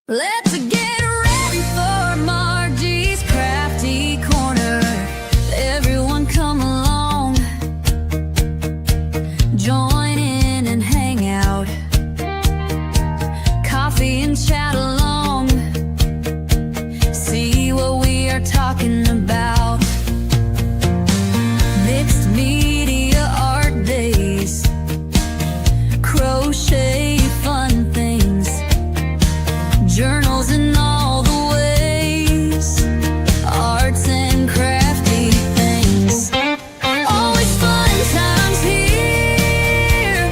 Let's get ready for Margie's Crafty Corner. Everyone come along, join in and hang out. Coffee and chat along, see what we are talking about. Mixed media art days, crochet fun things, journals in all the ways, arts and crafty things. Always fun times here,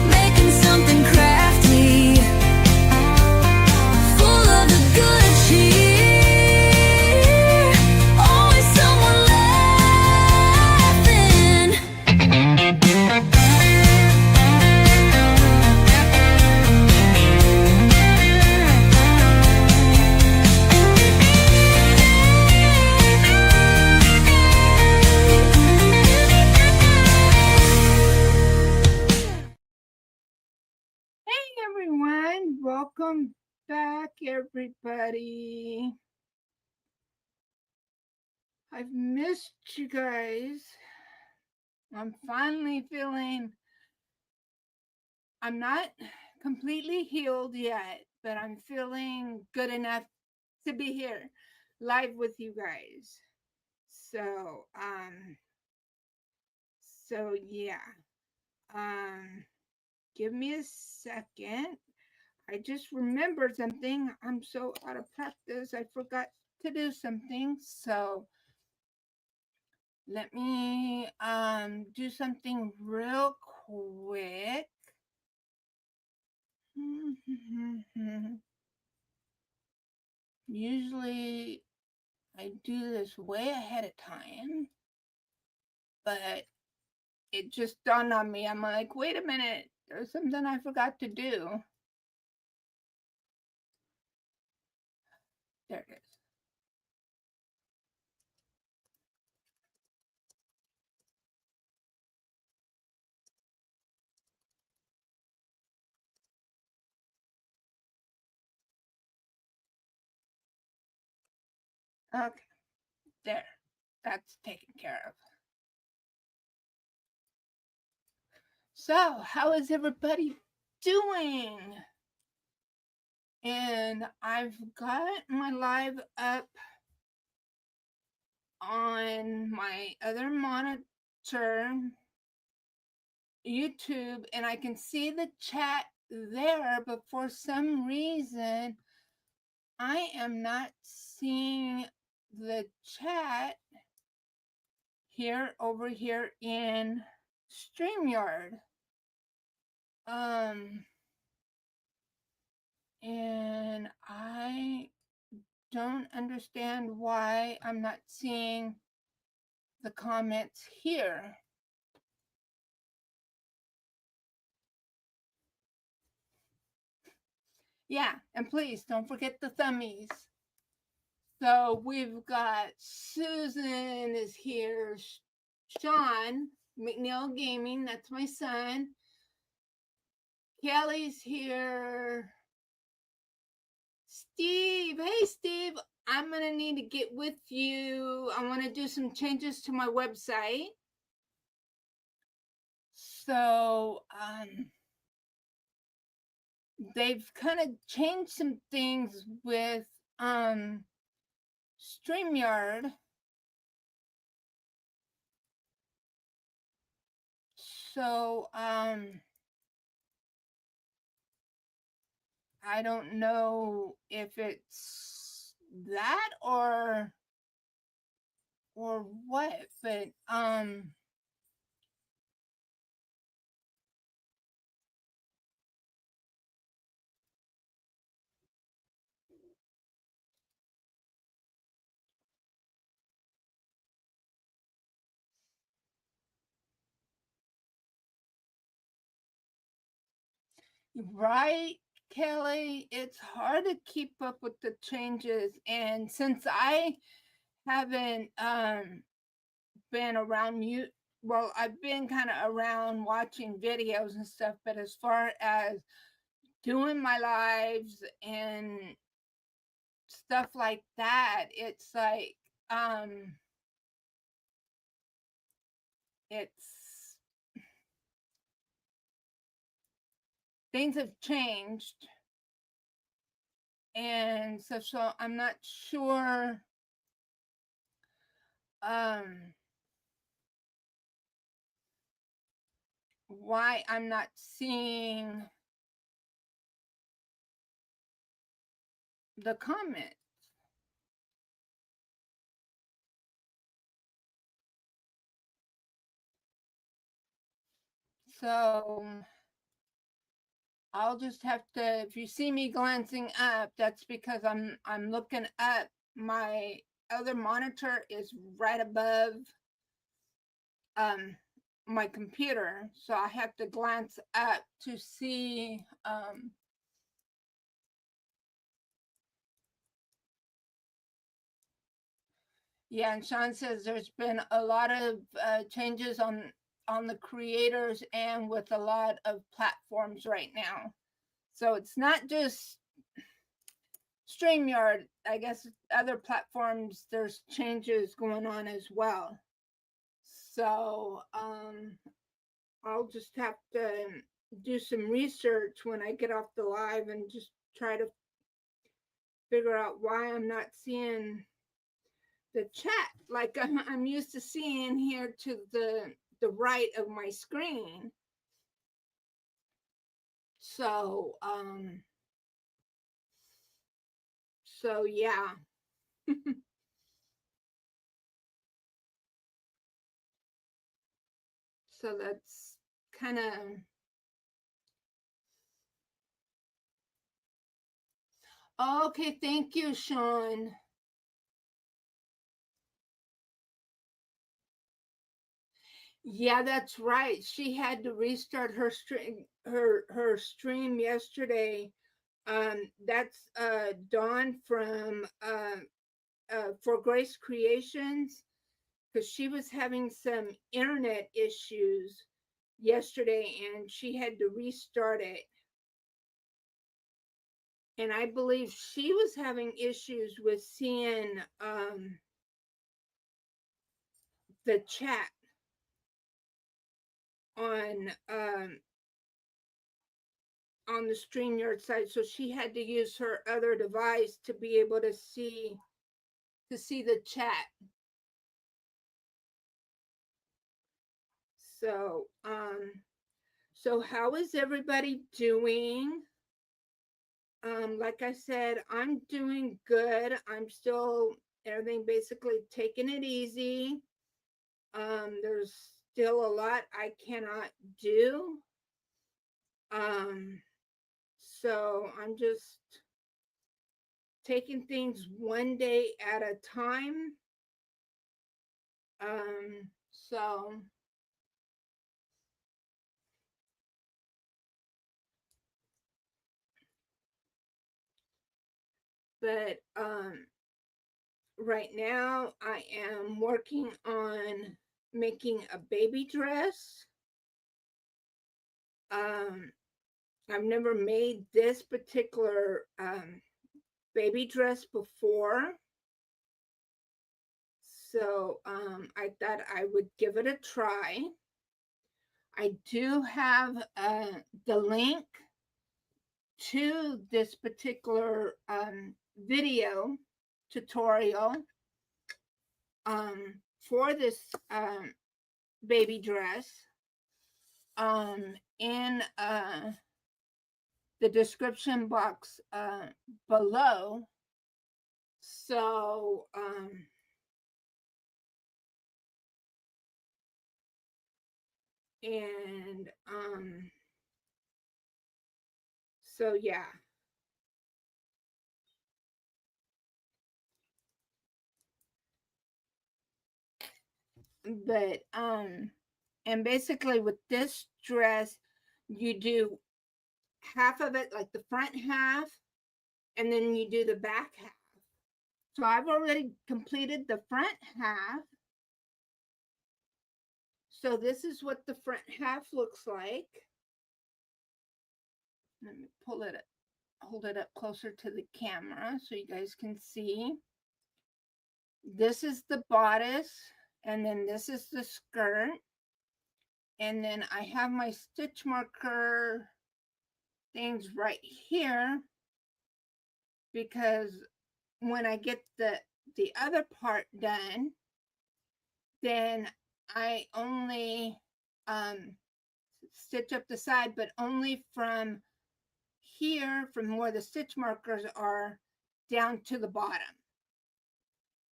making something crafty, full of the good cheer. Always someone laughing. Hey everyone, welcome back everybody. I've missed you guys. I'm finally feeling, I'm not completely healed yet, but I'm feeling good enough to be here live with you guys. So, yeah. Um Give me a second. I just remembered something. I'm so out of practice. I forgot to do something. So let me do something real quick. Usually I do this way ahead of time, but it just dawned on me. I'm like, wait a minute, there's something I forgot to do. There it is. Okay, there. That's taken care of. So, how is everybody doing? And I've got my live up on my other monitor, YouTube, and I can see the chat there, but for some reason, I am not seeing the chat here over here in StreamYard. And I don't understand why I'm not seeing the comments here. Yeah, and please don't forget the thummies. So we've got Susan is here, Sean McNeil Gaming, that's my son. Kelly's here. Steve, hey Steve, I'm gonna need to get with you. I want to do some changes to my website. So they've kind of changed some things with StreamYard. So I don't know if it's that or what, but right, Kelly, it's hard to keep up with the changes, and since I haven't been around you, well, I've been kind of around watching videos and stuff, but as far as doing my lives and stuff like that, it's like it's things have changed, and so I'm not sure why I'm not seeing the comment. So I'll just have to, if you see me glancing up, that's because I'm looking up. My other monitor is right above my computer, so I have to glance up to see yeah, and Sean says there's been a lot of changes on the creators and with a lot of platforms right now. So it's not just StreamYard. I guess other platforms there's changes going on as well. So I'll just have to do some research when I get off the live and just try to figure out why I'm not seeing the chat like I'm used to seeing here to the right of my screen. So yeah. So that's kind of okay. Thank you, Sean. Yeah, that's right. She had to restart her stream yesterday. That's Dawn from For Grace Creations, because she was having some internet issues yesterday and she had to restart it. And I believe she was having issues with seeing the chat on the StreamYard side, so she had to use her other device to be able to see the chat. So so how is everybody doing? Like I said, I'm doing good. I'm still everything basically taking it easy. There's still a lot I cannot do. So I'm just taking things one day at a time. So but right now I am working on making a baby dress. I've never made this particular baby dress before. So I thought I would give it a try. I do have the link to this particular video tutorial for this baby dress in the description box below. So and so yeah. But and basically with this dress you do half of it, like the front half, and then you do the back half. So I've already completed the front half. So this is what the front half looks like. Let me pull it hold it up closer to the camera so you guys can see. This is the bodice, and then this is the skirt. And then I have my stitch marker things right here because when I get the other part done, then I only stitch up the side, but only from here, from where the stitch markers are, down to the bottom.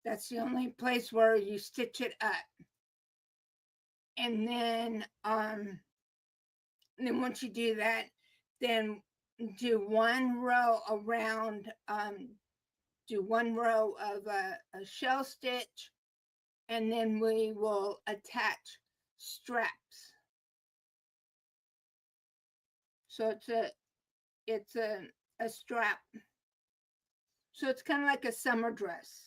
That's the only place where you stitch it up. And then once you do that, then do one row around, do one row of a shell stitch, and then we will attach straps. So it's a strap. So it's kind of like a summer dress.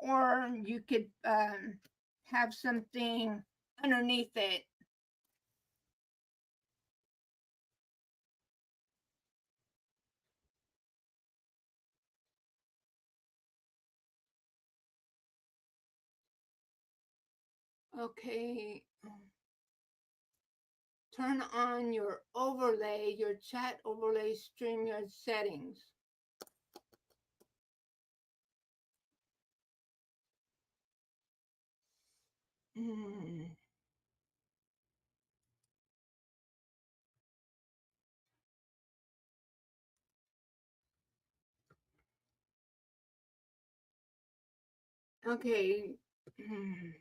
Or you could have something underneath it. Okay. Turn on your overlay, your chat overlay StreamYard settings. Mm. Okay. Mm.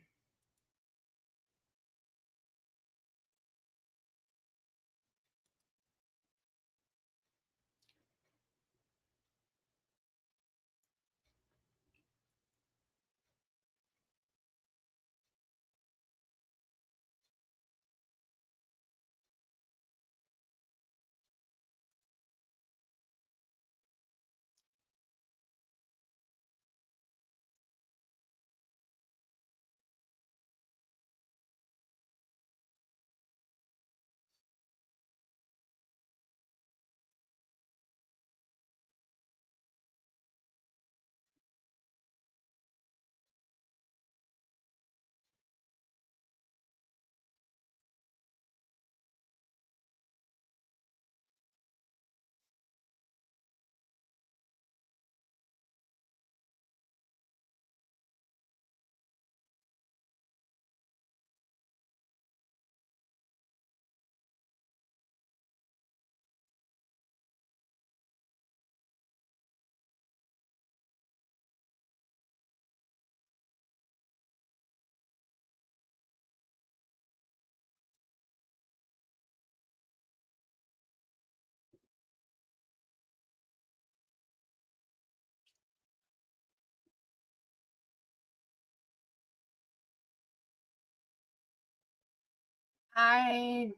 I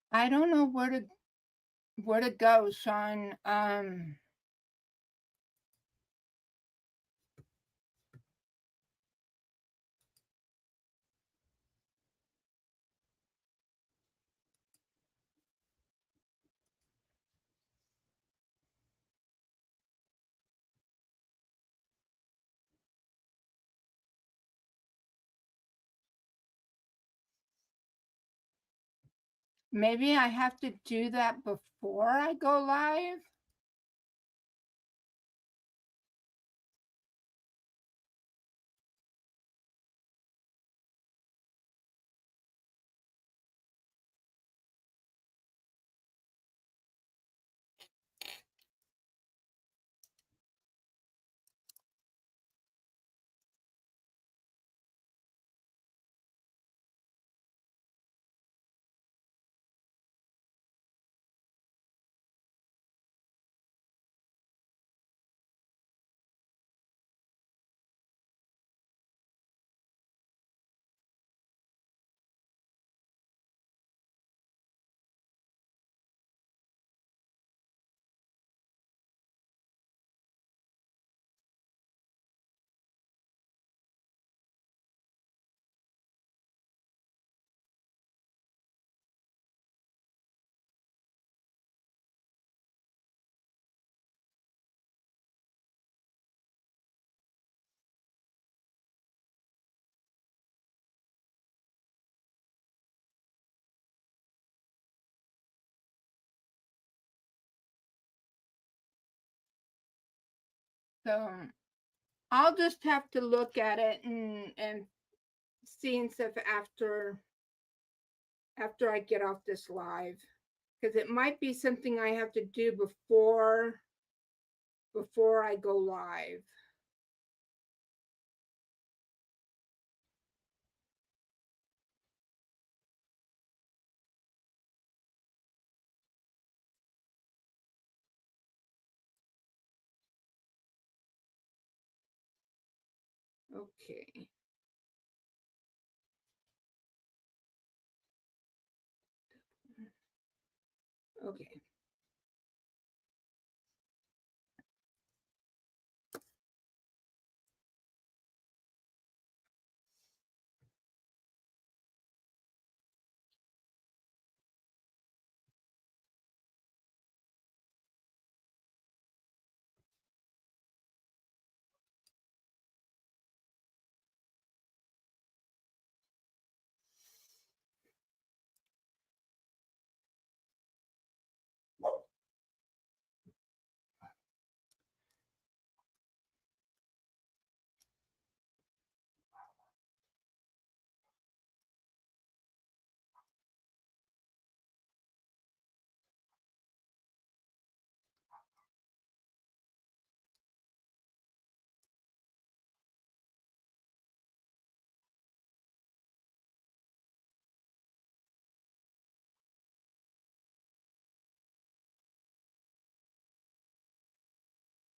I don't know where to go, Sean. Maybe I have to do that before I go live. So I'll just have to look at it and see and stuff after I get off this live, because it might be something I have to do before I go live. Okay. Okay.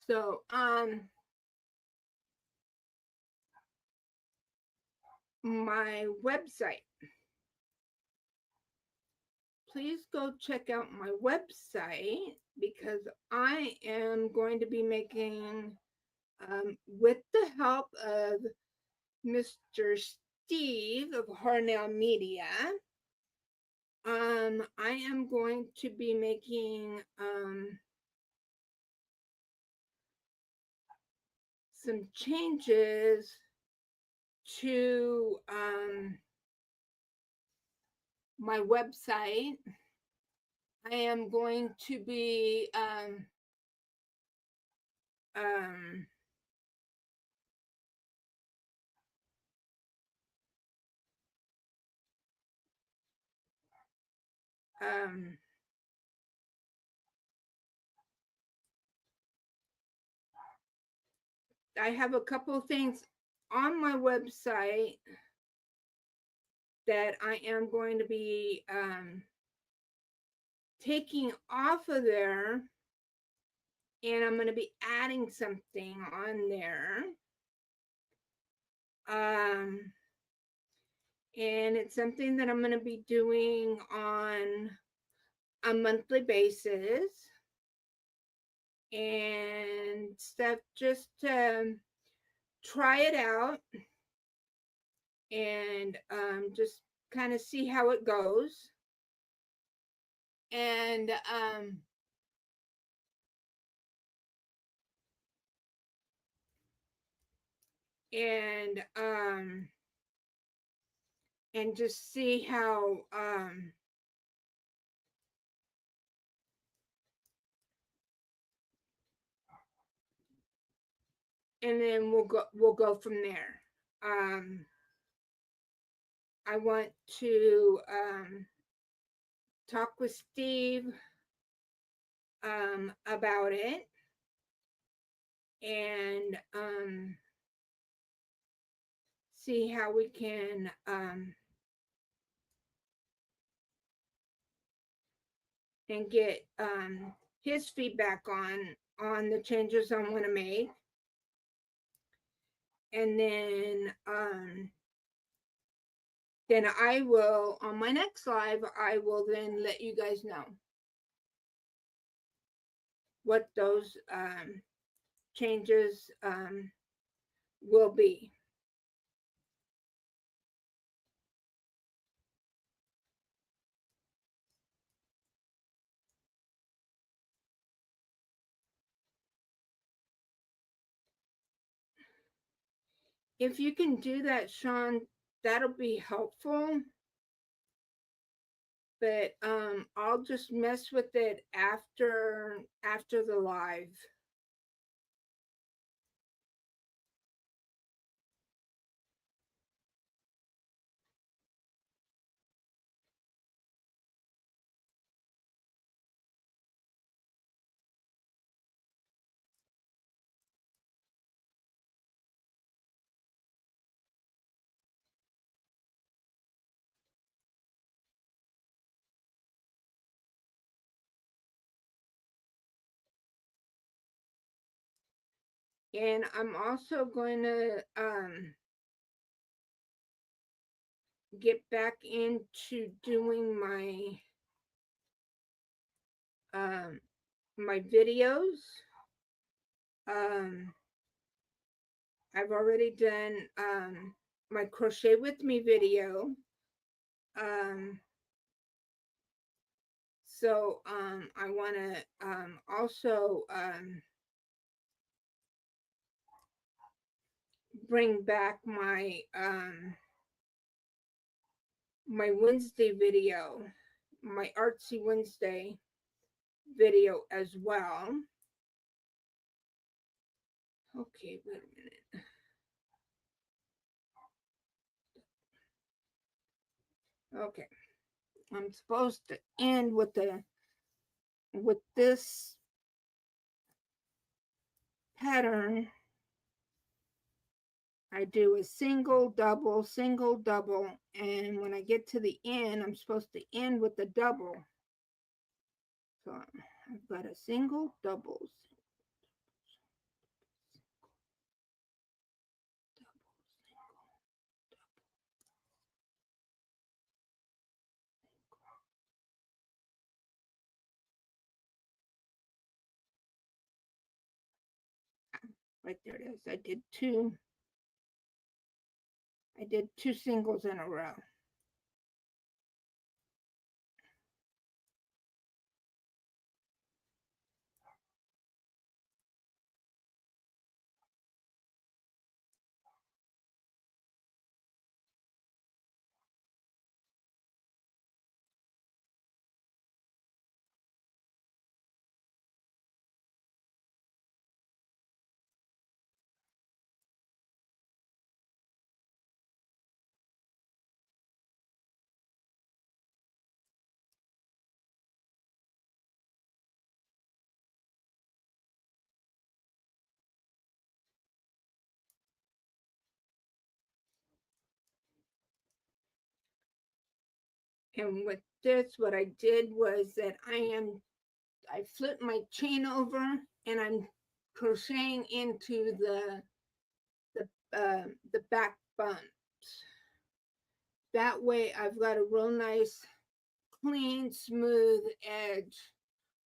So my website. Please go check out my website because I am going to be making, with the help of Mr. Steve of Harnell Media, I am going to be making some changes to my website. I am going to be um, um, I have a couple of things on my website that I am going to be taking off of there, and I'm going to be adding something on there. Um, and it's something that I'm going to be doing on a monthly basis and stuff, just to try it out and just kind of see how it goes. And and um and just see how and then we'll go from there. I want to talk with Steve about it and see how we can and get his feedback on the changes I want to make. And then I will, on my next live, I will then let you guys know what those changes will be. If you can do that, Sean, that'll be helpful. But I'll just mess with it after the live. And I'm also going to get back into doing my videos. I've already done my crochet with me video. So I want to also bring back my Wednesday video, my Artsy Wednesday video as well. Okay, wait a minute. Okay, I'm supposed to end with this pattern. I do a single, double, and when I get to the end, I'm supposed to end with the double. So I've got a single, double, right there it is. I did two singles in a row. And with this, what I did was that I flipped my chain over and I'm crocheting into the back bumps. That way I've got a real nice, clean, smooth edge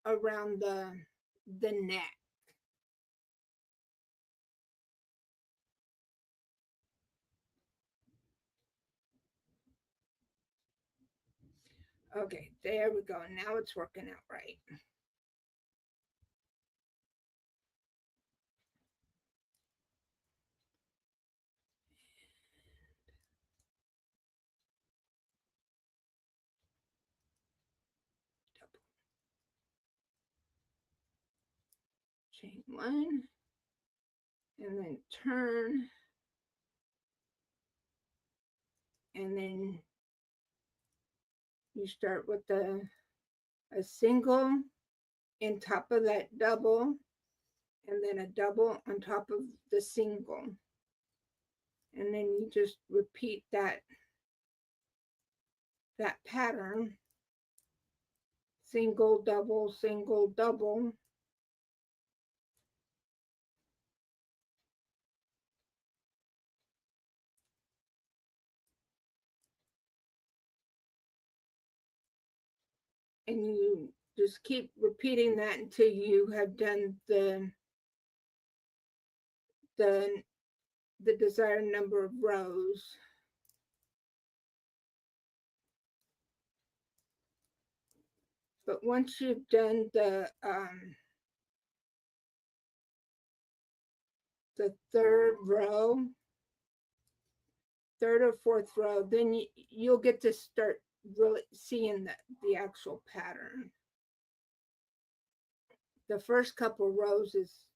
around the neck. Okay, there we go. Now it's working out right. Chain one, and then turn, and then you start with a single in top of that double, and then a double on top of the single, and then you just repeat that pattern, single, double. And you just keep repeating that until you have done the desired number of rows. But once you've done the third row, third or fourth row, then you'll get to start really seeing the actual pattern. The first couple rows it's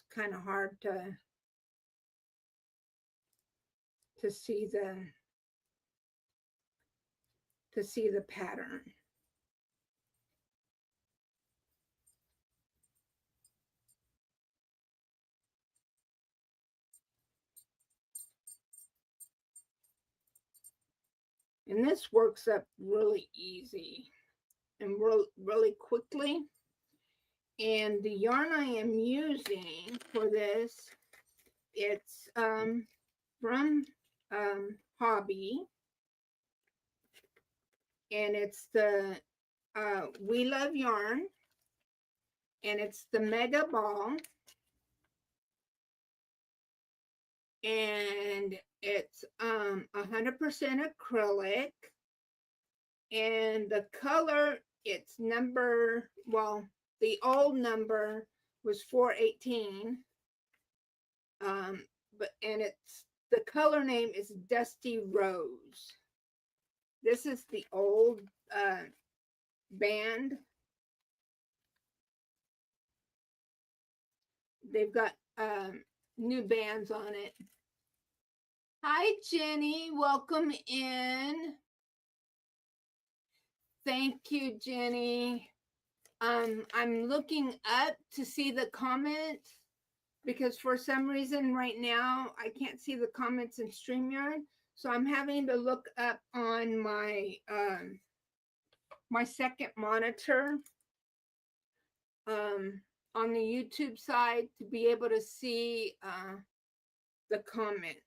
kind of hard to see the pattern. And this works up really easy and really quickly. And the yarn I am using for this It's from Hobby, and it's the We Love Yarn, and it's the Mega Ball, and it's 100% acrylic, and the color, it's number, well, the old number was 418, but and it's the color name is Dusty Rose. This is the old band. They've got new bands on it. Hi, Jenny. Welcome in. Thank you, Jenny. I'm looking up to see the comments because for some reason right now I can't see the comments in StreamYard. So I'm having to look up on my second monitor on the YouTube side to be able to see the comments.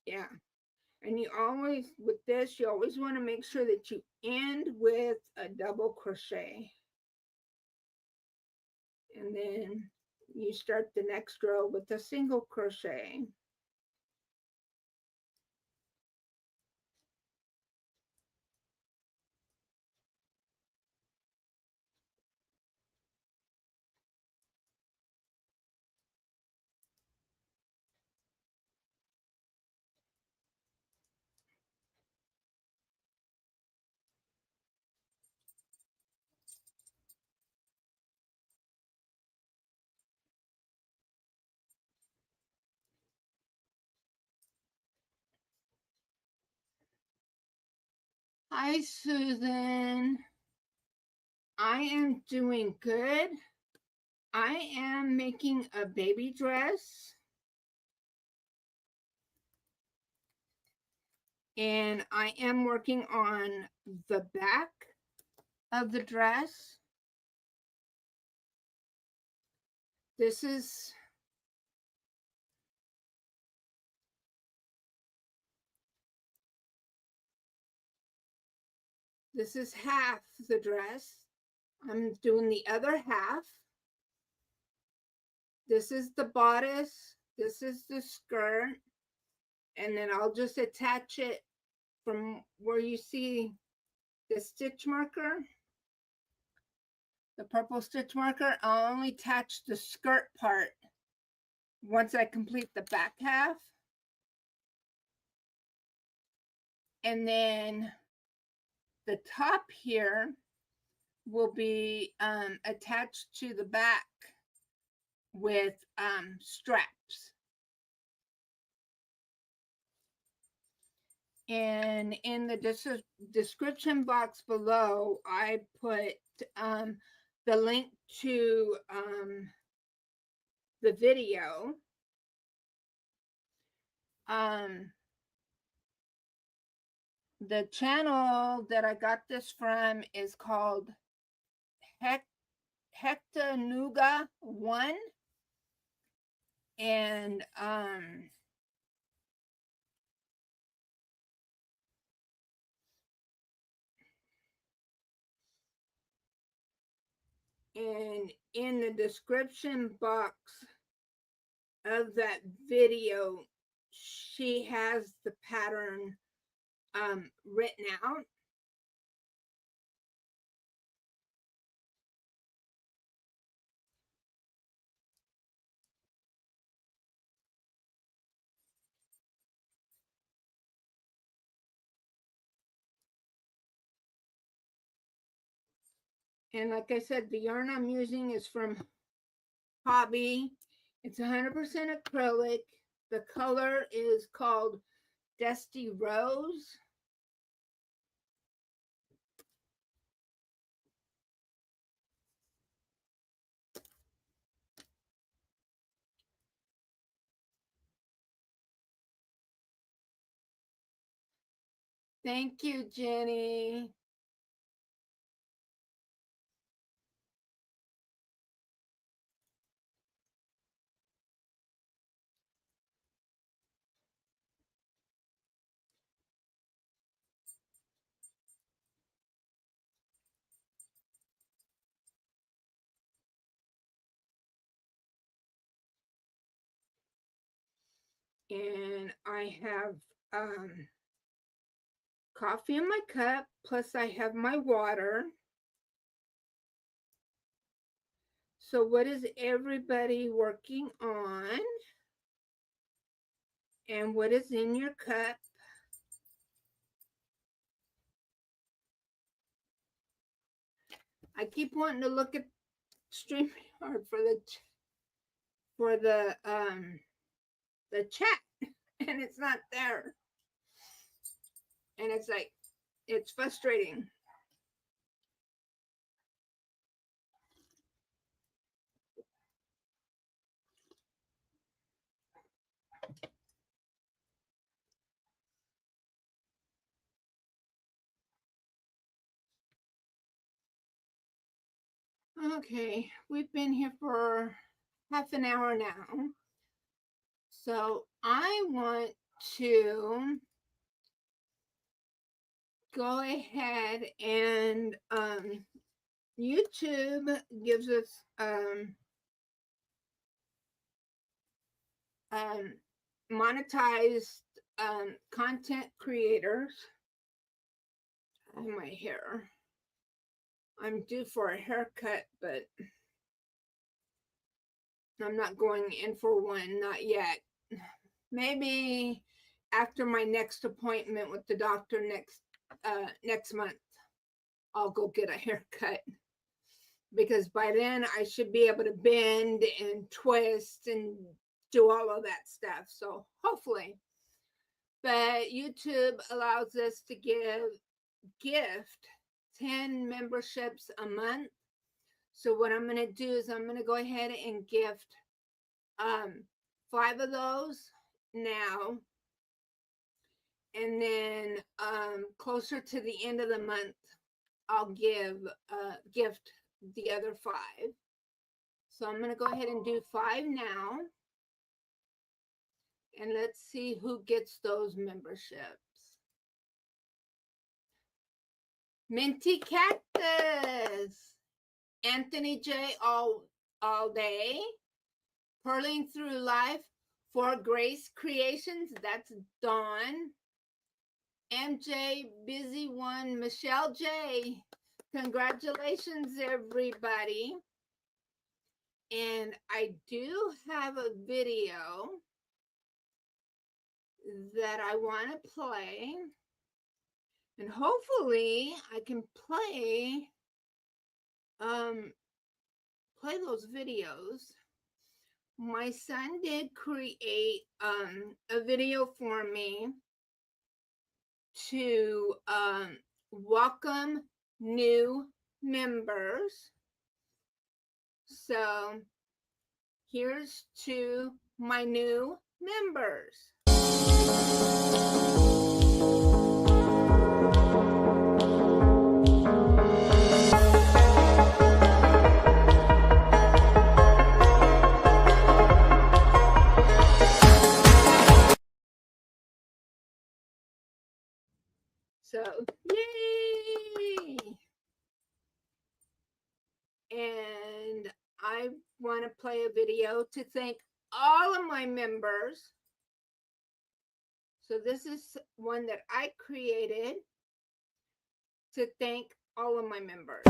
Yeah. And you always, with this, you always want to make sure that you end with a double crochet. And then you start the next row with a single crochet. Hi, Susan. I am doing good. I am making a baby dress. And I am working on the back of the dress. This is half the dress. I'm doing the other half. This is the bodice. This is the skirt. And then I'll just attach it from where you see the stitch marker, the purple stitch marker. I'll only attach the skirt part once I complete the back half. And then the top here will be attached to the back with straps. And in the description box below, I put the link to the video. The channel that I got this from is called Hectanuga 1. And in the description box of that video, she has the pattern written out. And like I said, the yarn I'm using is from Hobby. It's 100% acrylic. The color is called Dusty Rose. Thank you, Jenny. And I have coffee in my cup, plus I have my water. So what is everybody working on? And what is in your cup? I keep wanting to look at StreamYard for the chat, and it's not there. And it's like, it's frustrating. Okay, we've been here for half an hour now. So I want to go ahead and YouTube gives us monetized content creators. I have my hair. I'm due for a haircut, but I'm not going in for one, not yet. Maybe after my next appointment with the doctor next month, I'll go get a haircut, because by then I should be able to bend and twist and do all of that stuff. So hopefully. But YouTube allows us to gift 10 memberships a month. So what I'm going to do is I'm going to go ahead and gift 5 of those now. And then closer to the end of the month, I'll gift the other 5. So I'm going to go ahead and do 5 now. And let's see who gets those memberships. Minty Cactus, Anthony J. all day, Purling Through Life for Grace Creations, that's Dawn. MJ Busy One, Michelle J. Congratulations, everybody. And I do have a video that I want to play. And hopefully I can play those videos. My son did create a video for me to welcome new members. So here's to my new members. So, yay! And I want to play a video to thank all of my members. So this is one that I created to thank all of my members.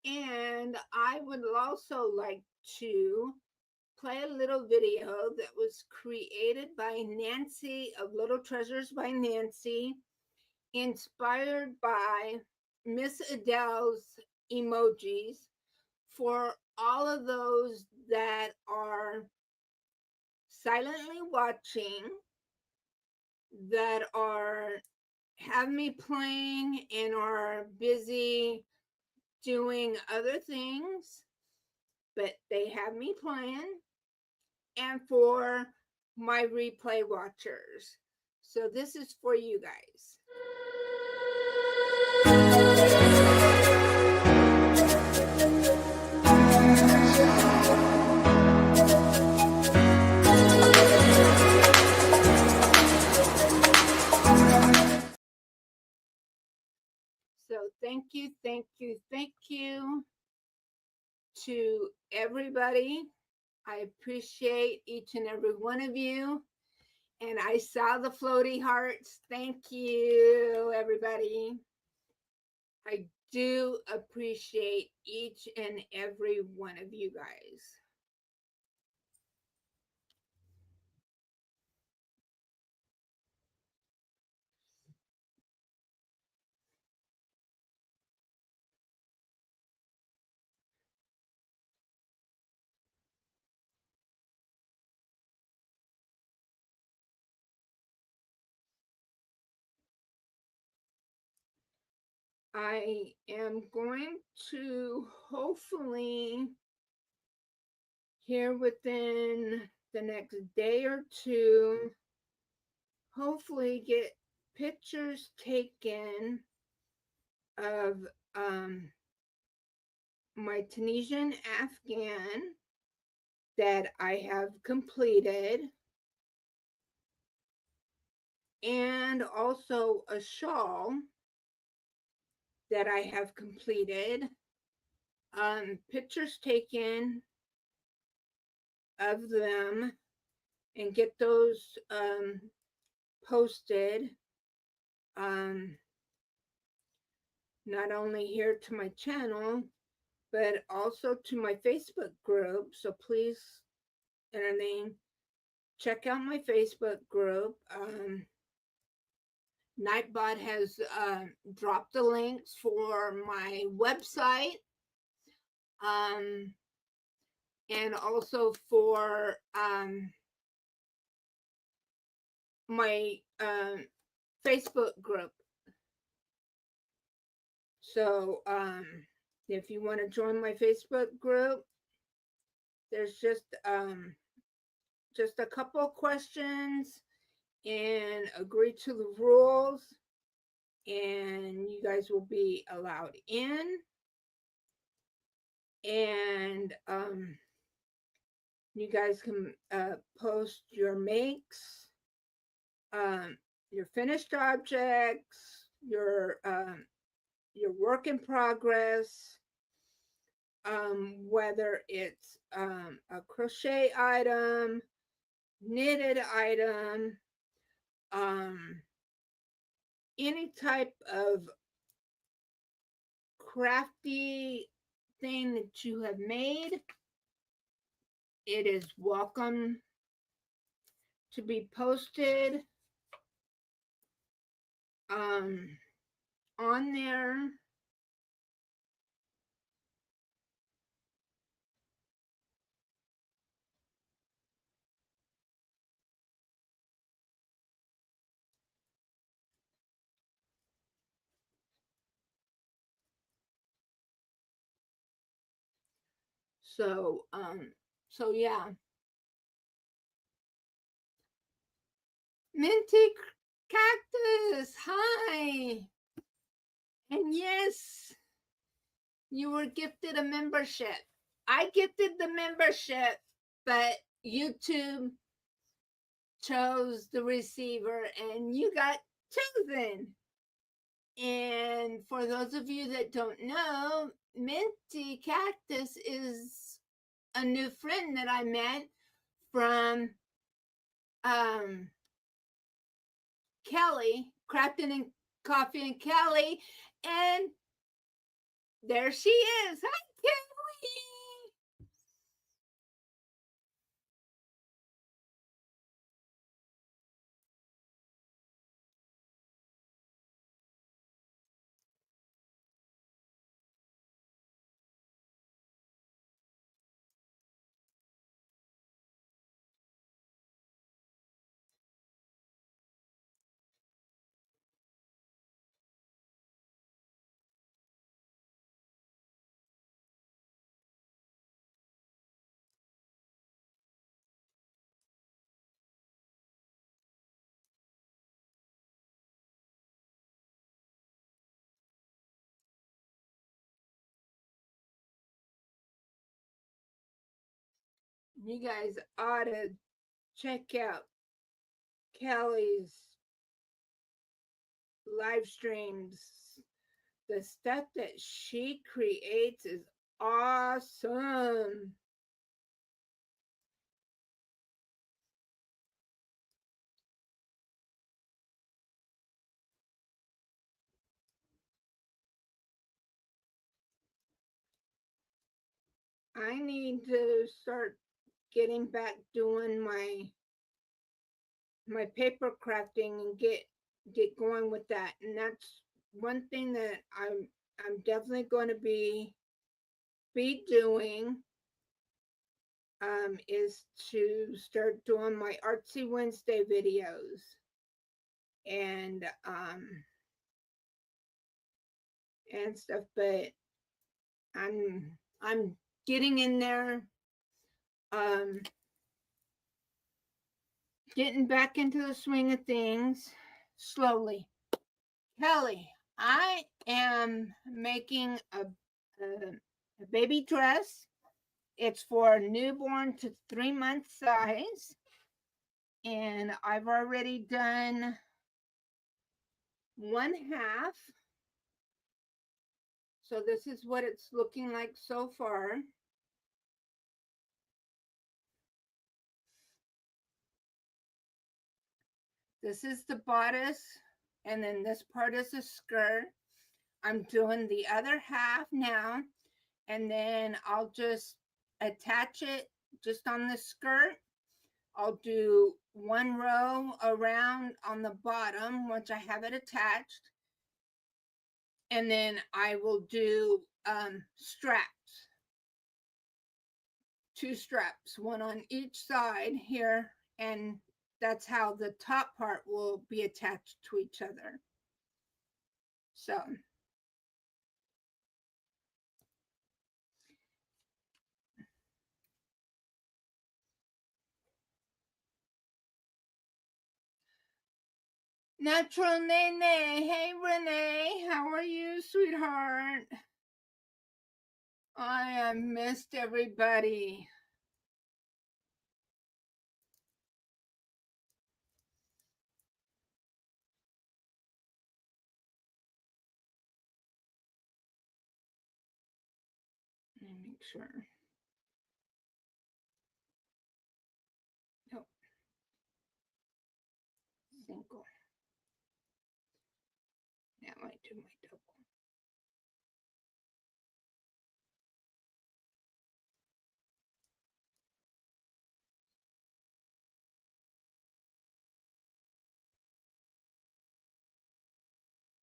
And I would also like to play a little video that was created by Nancy of Little Treasures by Nancy, inspired by Miss Adele's emojis for all of those that are silently watching, that are have me playing and are busy doing other things, but they have me playing, and for my replay watchers. So this is for you guys. So thank you, thank you, thank you to everybody. I appreciate each and every one of you. And I saw the floaty hearts. Thank you, everybody. I do appreciate each and every one of you guys. I am going to hopefully here within the next day or two, hopefully get pictures taken of my Tunisian Afghan that I have completed, and also a shawl that I have completed. Pictures taken of them and get those posted, not only here to my channel, but also to my Facebook group. So please, anything, check out my Facebook group. Nightbot has dropped the links for my website, and also for my Facebook group. So if you want to join my Facebook group, there's just a couple of questions and agree to the rules, and you guys will be allowed in. And you guys can post your makes, your finished objects, your work in progress, whether it's a crochet item, knitted item, any type of crafty thing that you have made. It is welcome to be posted on there. So yeah. Minty Cactus, hi. And yes, you were gifted a membership. I gifted the membership, but YouTube chose the receiver and you got chosen. And for those of you that don't know, Minty Cactus is a new friend that I met from Kelly, Crafting and Coffee and Kelly. And There she is. Hi, Kelly. You guys ought to check out Kelly's live streams. The stuff that she creates is awesome. I need to start getting back doing my paper crafting and get going with that. And that's one thing that I'm definitely going to be doing, is to start doing my Artsy Wednesday videos. And stuff, but I'm getting in there, um getting back into the swing of things slowly. Kelly, I am making a baby dress. It's for newborn to 3 month size, and I've already done one half. So this is what it's looking like so far. This is the bodice, and then this part is the skirt. I'm doing the other half now, and then I'll just attach it just on the skirt. I'll do one row around on the bottom once I have it attached, and then I will do straps, two straps, one on each side here, and that's how the top part will be attached to each other. So Natural Nene, hey Renee, how are you, sweetheart? I have missed everybody. Let me make sure. Nope. Single. Now I do my double.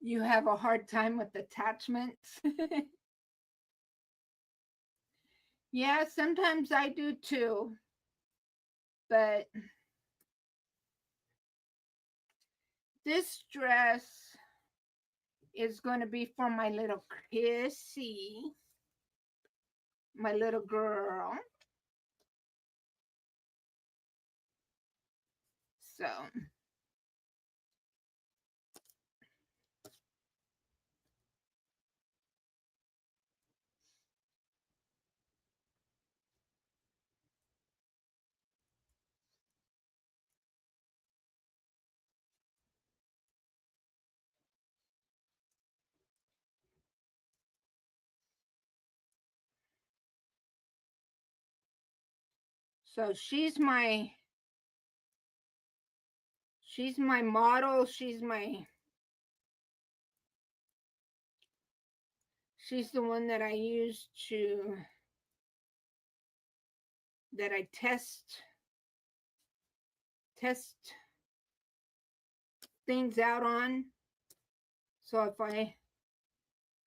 You have a hard time with attachments? Yeah, sometimes I do too. But this dress is going to be for my little Chrissy, my little girl. So so she's my model, she's She's the one that I use that I test things out on. So if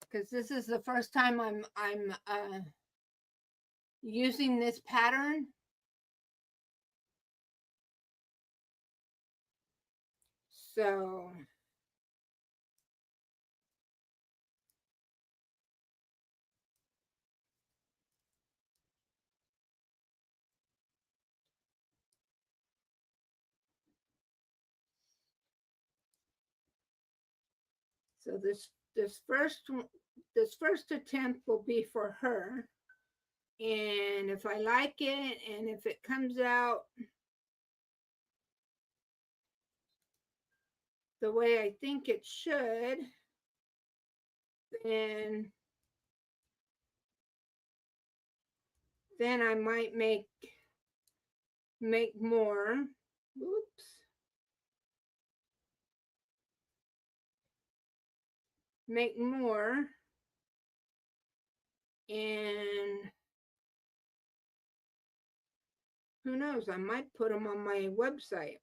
because this is the first time I'm using this pattern. So so this first attempt will be for her. And if I like it and if it comes out the way I think it should, then I might make more. Oops. Make more. And who knows, I might put them on my website.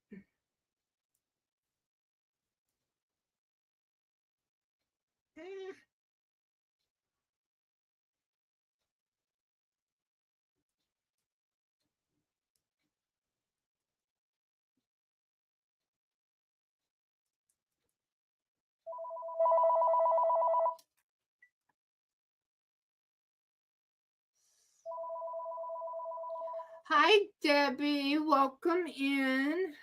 Eh. Hi, Debbie. Welcome in.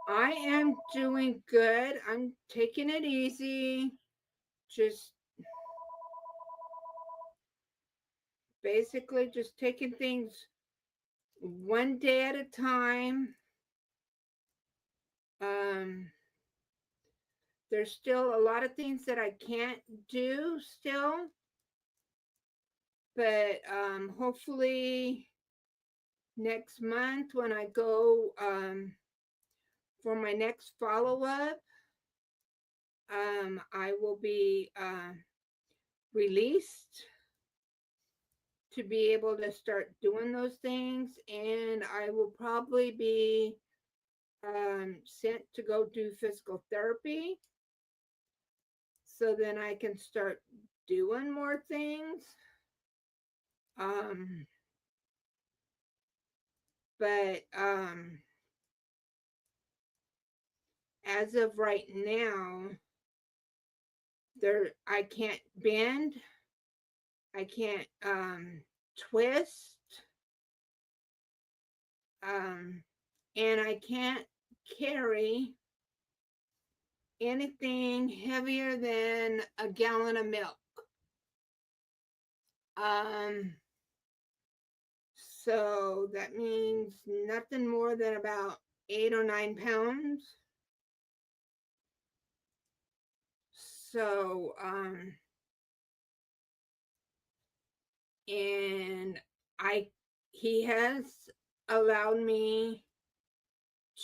I am doing good. I'm taking it easy. Just basically just taking things one day at a time. There's still a lot of things that I can't do still, but hopefully next month when I go for my next follow-up, I will be released to be able to start doing those things, and I will probably be sent to go do physical therapy so then I can start doing more things. But as of right now, I can't bend, I can't twist, and I can't carry anything heavier than a gallon of milk. So that means nothing more than about 8 or 9 pounds. So, and he has allowed me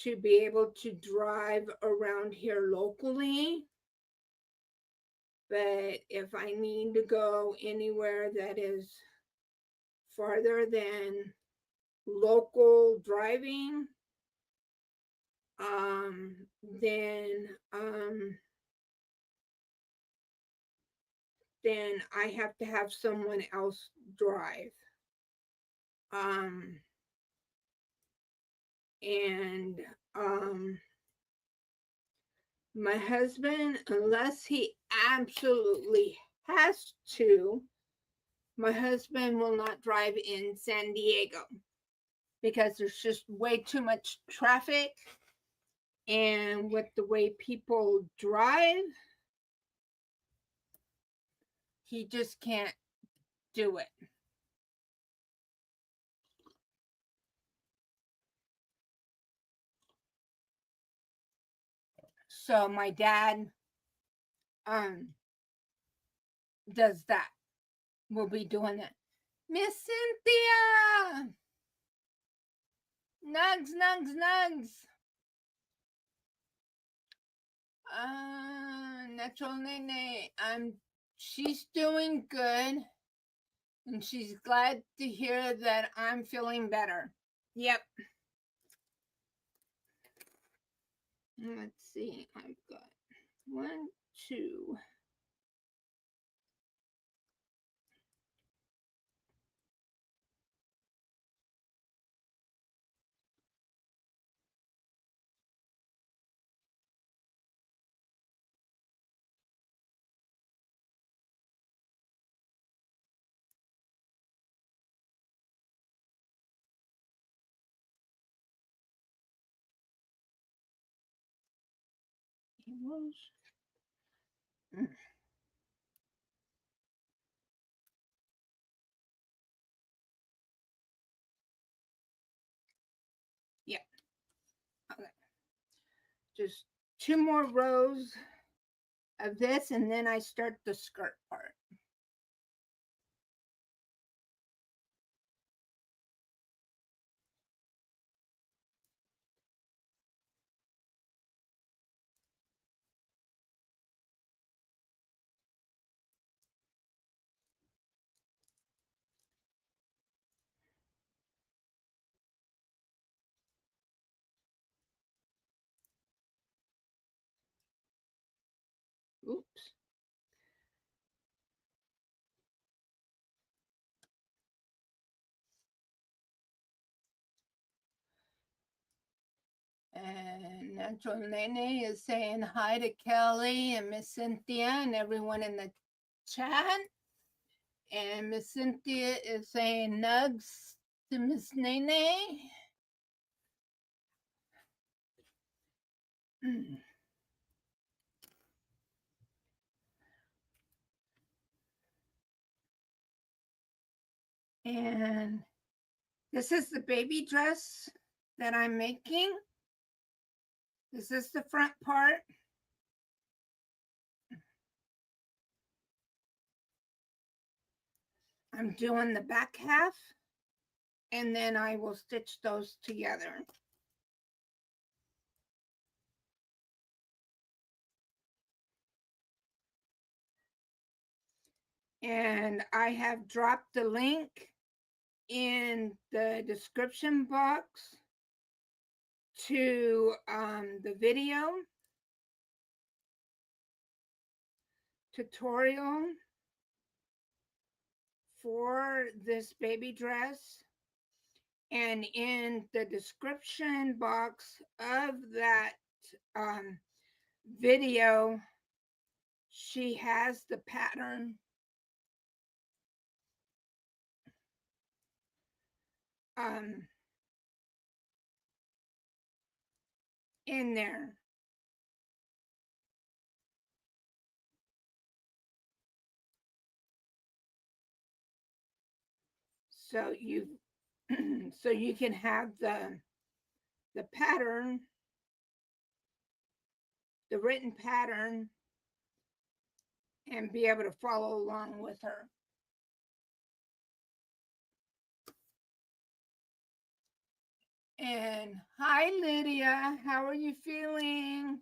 to be able to drive around here locally. But if I need to go anywhere that is farther than local driving, then I have to have someone else drive. And my husband, unless he absolutely has to, my husband will not drive in San Diego because there's just way too much traffic. And with the way people drive, he just can't do it. So my dad does that. We'll be doing it. Miss Cynthia! Nugs, nugs, nugs. Natural Nene. I'm she's doing good, and she's glad to hear that I'm feeling better. Yep. Let's see. I've got one, two. Mm. Yeah. Okay. Just two more rows of this, and then I start the skirt part. Oops. And Natural Nene is saying hi to Kelly and Miss Cynthia and everyone in the chat. And Miss Cynthia is saying nugs to Miss Nene. And this is the baby dress that I'm making. This is the front part. I'm doing the back half, and then I will stitch those together. And I have dropped the link in the description box to the video tutorial for this baby dress. And in the description box of that video, she has the pattern in there. So you so you can have the pattern, the written pattern, and be able to follow along with her. And hi, Lydia. How are you feeling?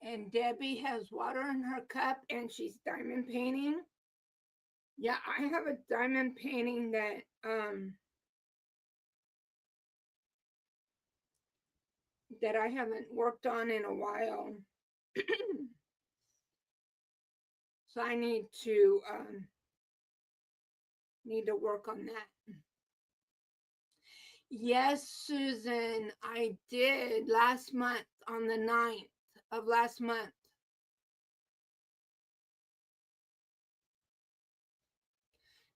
And Debbie has water in her cup and she's diamond painting. Yeah, I have a diamond painting that that I haven't worked on in a while. So I need to work on that. Yes, Susan, I did last month on the 9th of last month.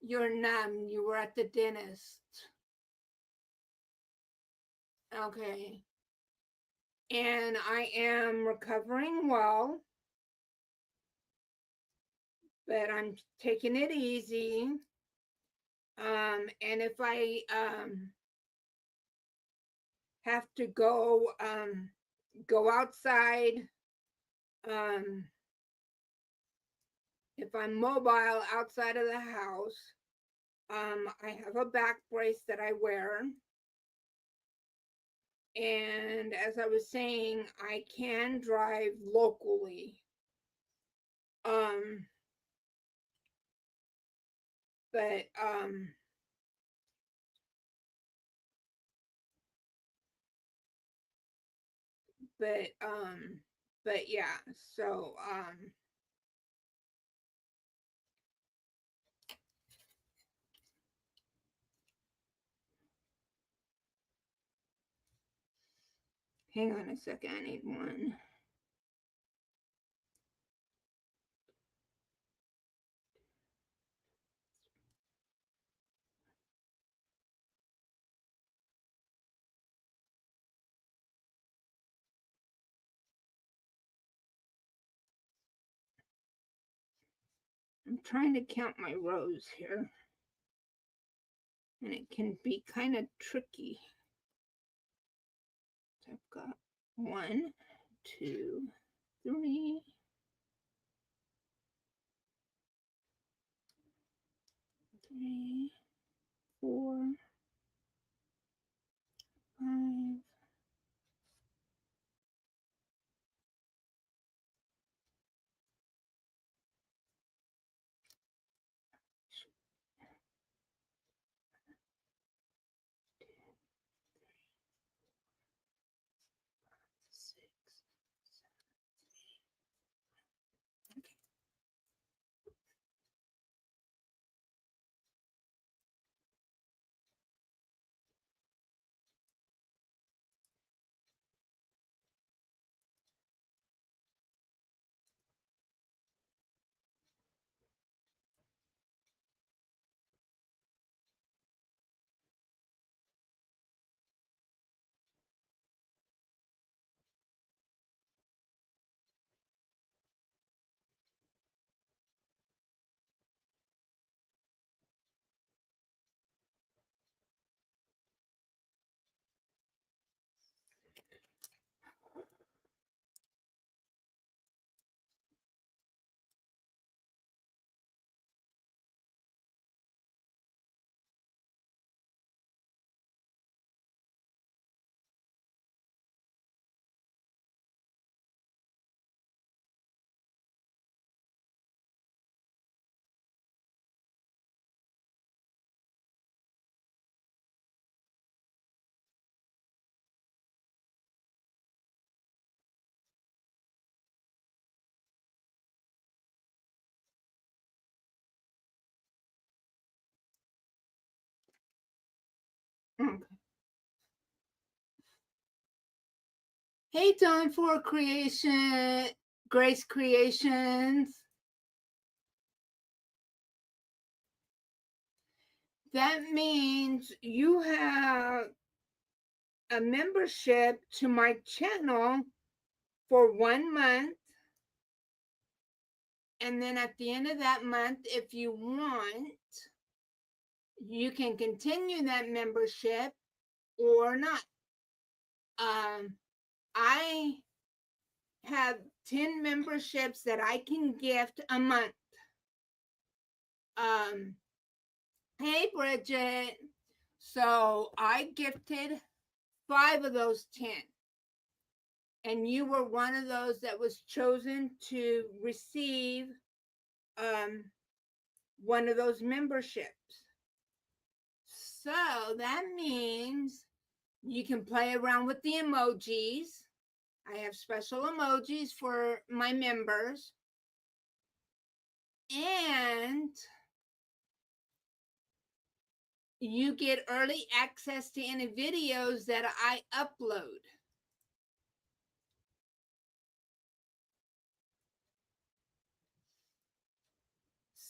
You're numb. You were at the dentist. Okay. And I am recovering well, but I'm taking it easy. And if I have to go outside, if I'm mobile outside of the house, I have a back brace that I wear. And as I was saying, I can drive locally. Um, but but um but yeah, so hang on a second, I need one. I'm trying to count my rows here, and it can be kind of tricky. So I've got 1, 2, 3, 3, 4, 5. Okay. Hey, Time for Creation, Grace Creations. That means you have a membership to my channel for 1 month. And then at the end of that month, if you want, you can continue that membership or not. I have 10 memberships that I can gift a month. Um, hey, Bridget. So I gifted 5 of those 10. And you were one of those that was chosen to receive one of those memberships. So that means you can play around with the emojis. I have special emojis for my members. And you get early access to any videos that I upload.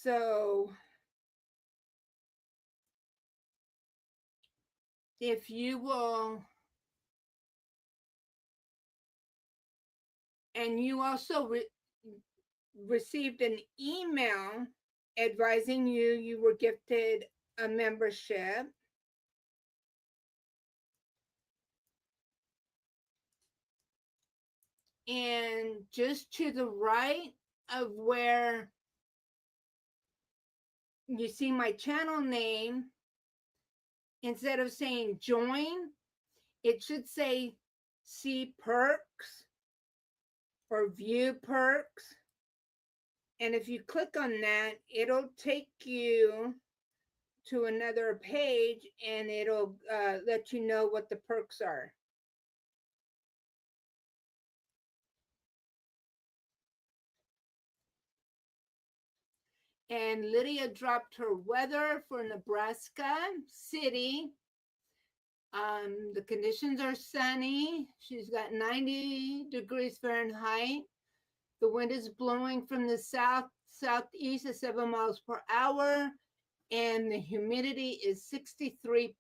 So if you will, and you also received an email advising you were gifted a membership. And just to the right of where you see my channel name, instead of saying join, it should say see perks or view perks. And if you click on that, it'll take you to another page and it'll let you know what the perks are. And Lydia dropped her weather for Nebraska City. The conditions are sunny. She's got 90 degrees Fahrenheit. The wind is blowing from the southeast at 7 miles per hour, and the humidity is 63%.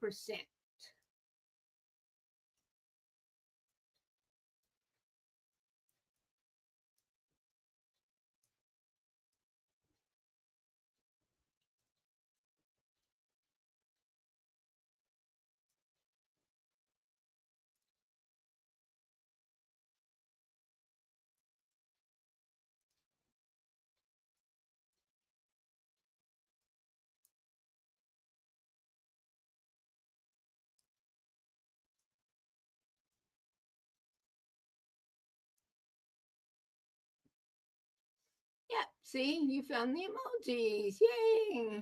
Yep, see, you found the emojis. Yay!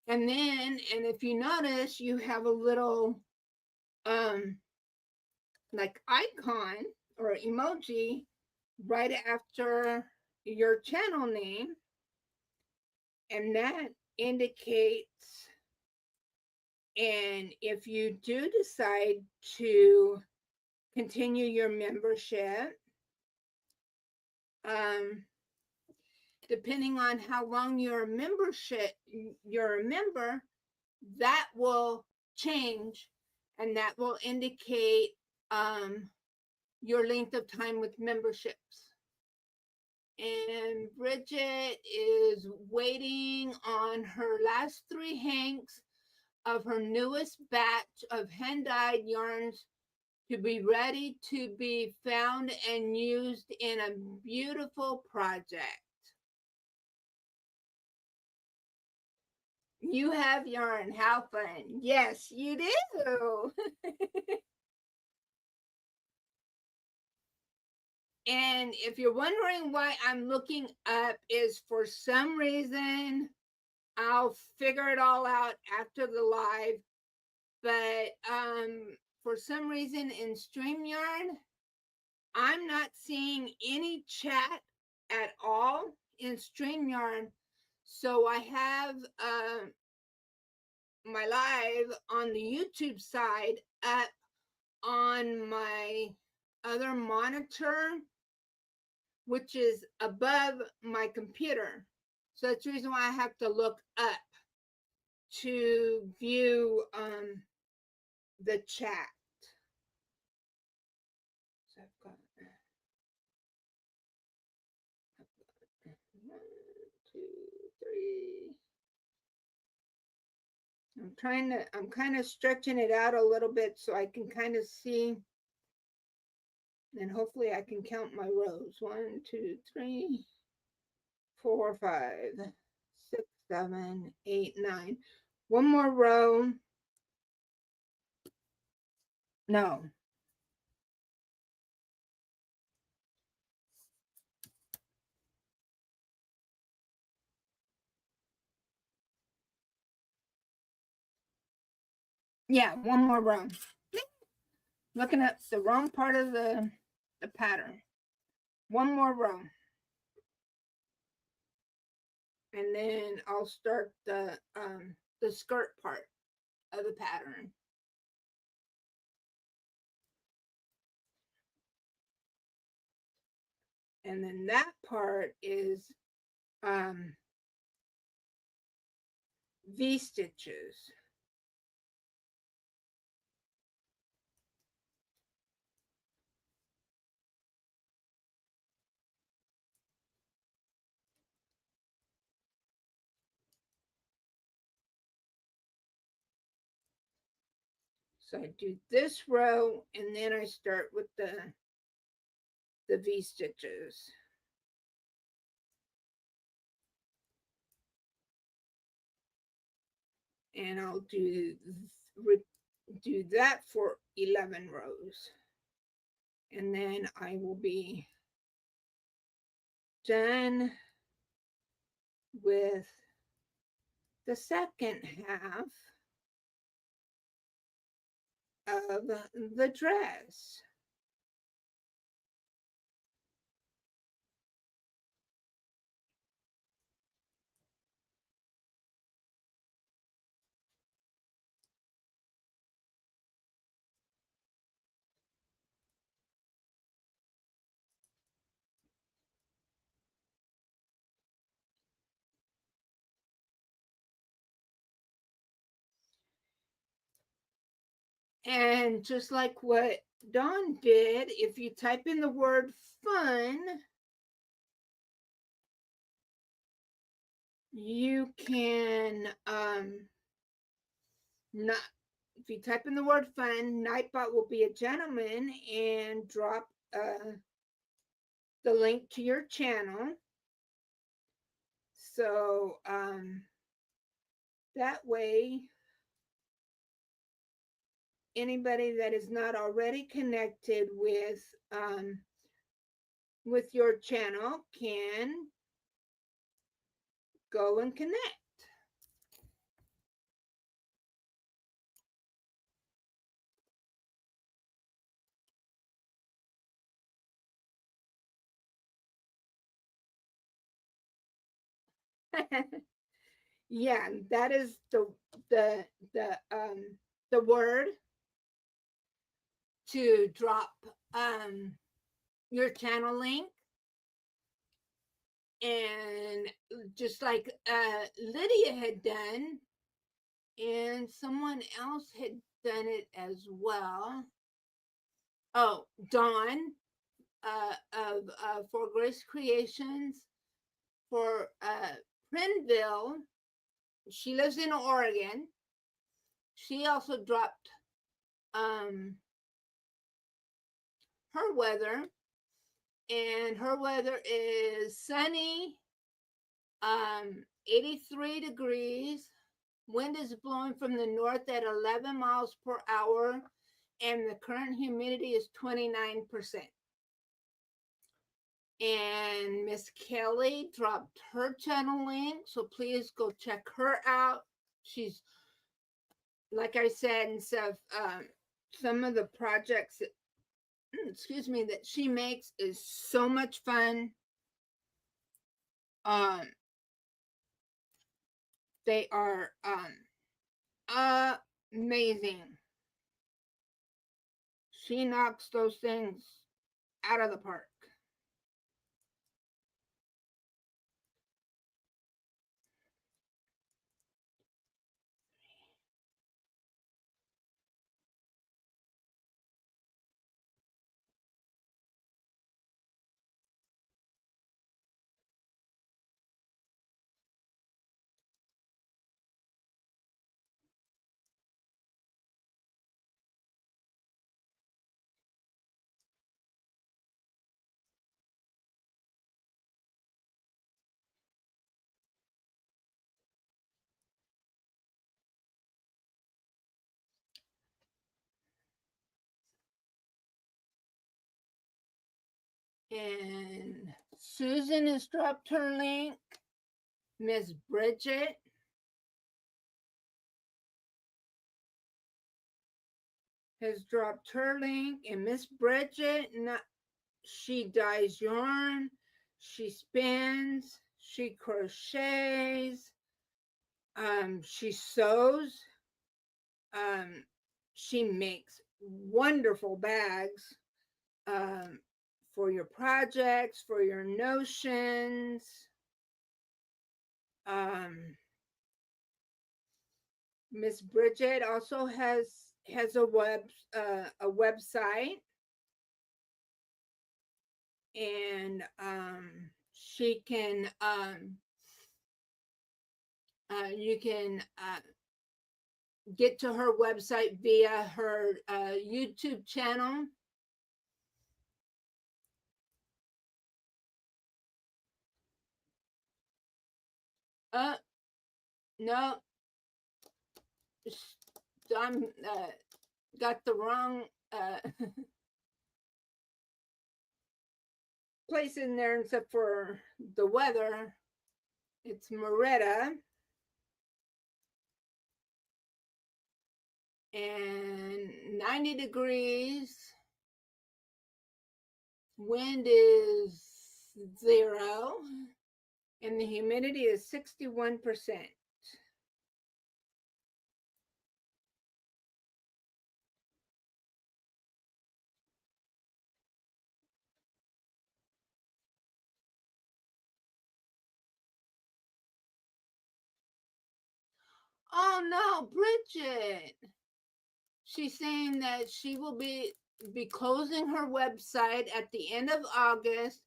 And if you notice, you have a little like icon or emoji right after your channel name, and that indicates, and if you do decide to continue your membership, depending on how long you're a member, that will change, and that will indicate your length of time with memberships. And Bridget is waiting on her last 3 hanks of her newest batch of hand-dyed yarns to be ready to be found and used in a beautiful project. You have yarn. How fun. Yes, you do. And if you're wondering why I'm looking up, is for some reason, I'll figure it all out after the live. But for some reason in StreamYard, I'm not seeing any chat at all in StreamYard. So I have my live on the YouTube side up on my other monitor, which is above my computer. So that's the reason why I have to look up to view the chat. So I've got 1, 2, 3. I'm kind of stretching it out a little bit so I can kind of see, and hopefully I can count my rows. 1, 2, 3, 4, 5, 6, 7, 8, 9. One more row. No. Yeah, one more row. Looking at the wrong part of the pattern. One more row. And then I'll start the skirt part of the pattern. And then that part is V-stitches. So I do this row, and then I start with the V-stitches. and I'll do that for 11 rows, and then I will be done with the second half of the dress. And just like what Dawn did, if you type in the word fun, you can not if you type in the word fun, Nightbot will be a gentleman and drop the link to your channel. So that way, anybody that is not already connected with your channel can go and connect. Yeah, that is the the um the word to drop your channel link. And just like Lydia had done, and someone else had done it as well. Oh, Dawn of For Grace Creations for Prinville. She lives in Oregon. She also dropped her weather, and her weather is sunny, 83 degrees. Wind is blowing from the north at 11 miles per hour, and the current humidity is 29%. And Miss Kelly dropped her channel link, so please go check her out. She's, like I said, and stuff. Some of the projects that, excuse me, that she makes is so much fun. They are amazing. She knocks those things out of the park. And Susan has dropped her link. Miss Bridget has dropped her link. And Miss Bridget, she dyes yarn, she spins, she crochets, she sews, she makes wonderful bags for your projects, for your notions. Miss Bridget also has a website, and she can you can get to her website via her YouTube channel. No, Don got the wrong place in there except for the weather. It's Moretta. And 90 degrees. Wind is 0. And the humidity is 61%. Oh no, Bridget. She's saying that she will be closing her website at the end of August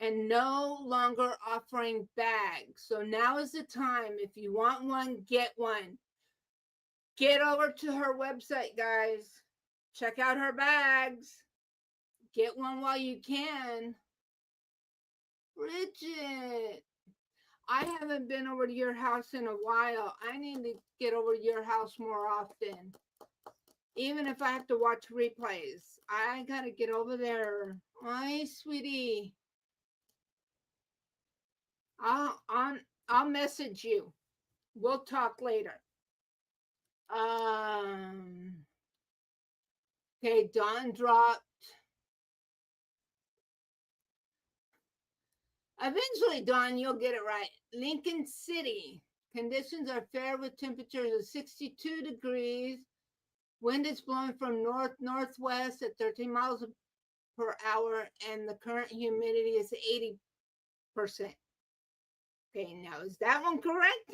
and no longer offering bags. So now is the time. If you want one, get one. Get over to her website, guys. Check out her bags. Get one while you can. Bridget, I haven't been over to your house in a while. I need to get over to your house more often. Even if I have to watch replays, I gotta get over there. Hi, sweetie. I'll message you. We'll talk later. Okay, Dawn dropped. Eventually, Dawn, you'll get it right. Lincoln City. Conditions are fair with temperatures of 62 degrees. Wind is blowing from north-northwest at 13 miles per hour, and the current humidity is 80%. Okay, now is that one correct?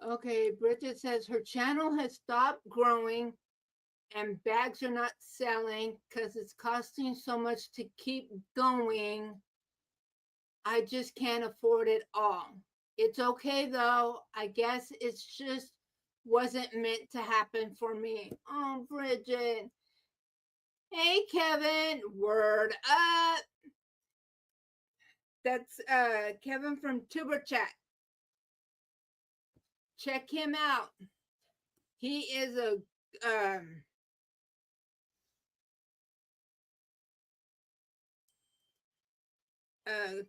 Okay, Bridget says her channel has stopped growing and bags are not selling because it's costing so much to keep going. I just can't afford it all. It's okay though. I guess it's just wasn't meant to happen for me. Oh, Bridget. Hey, Kevin. Word up. That's Kevin from Tuber Chat. Check him out. He is a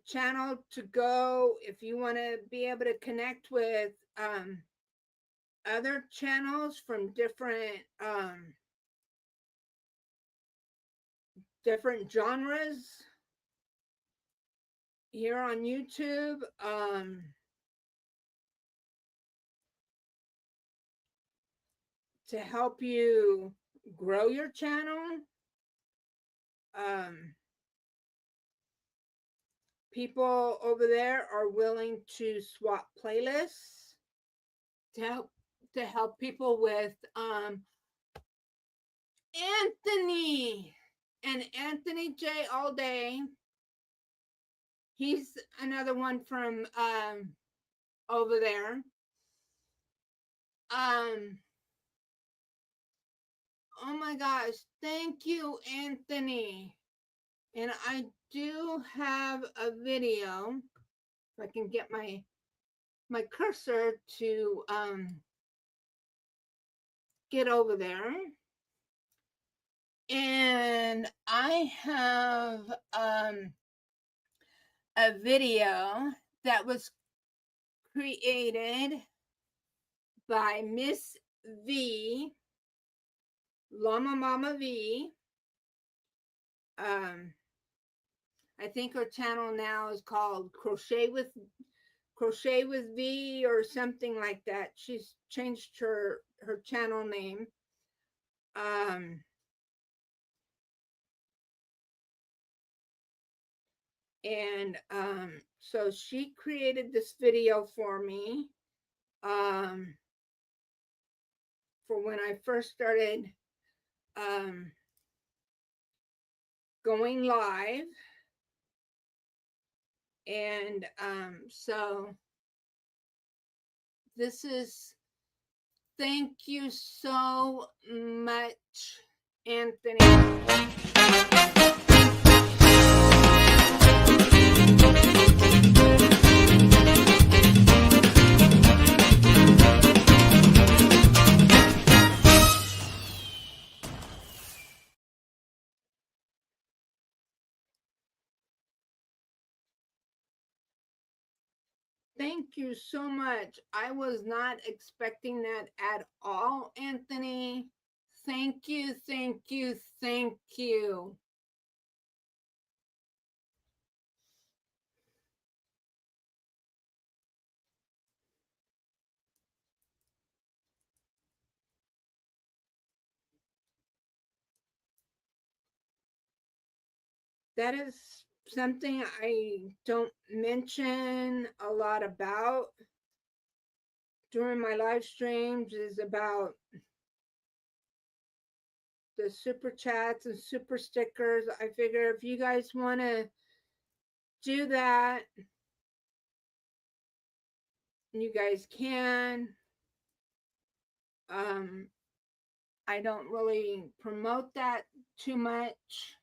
channel to go if you want to be able to connect with other channels from different genres here on YouTube. To help you grow your channel. People over there are willing to swap playlists to help people with Anthony and Anthony J all day. He's another one from over there. Oh my gosh, thank you, Anthony. And I do have a video. If I can get my cursor to get over there. And I have a video that was created by Miss V, Llama Mama V. I think her channel now is called Crochet with V or something like that. She's changed her channel name. And so she created this video for me for when I first started going live. And so this is, thank you so much, Anthony. Thank you so much. I was not expecting that at all, Anthony. Thank you, thank you, thank you. That is something I don't mention a lot about during my live streams, is about the super chats and super stickers. I figure if you guys want to do that, you guys can. I don't really promote that too much.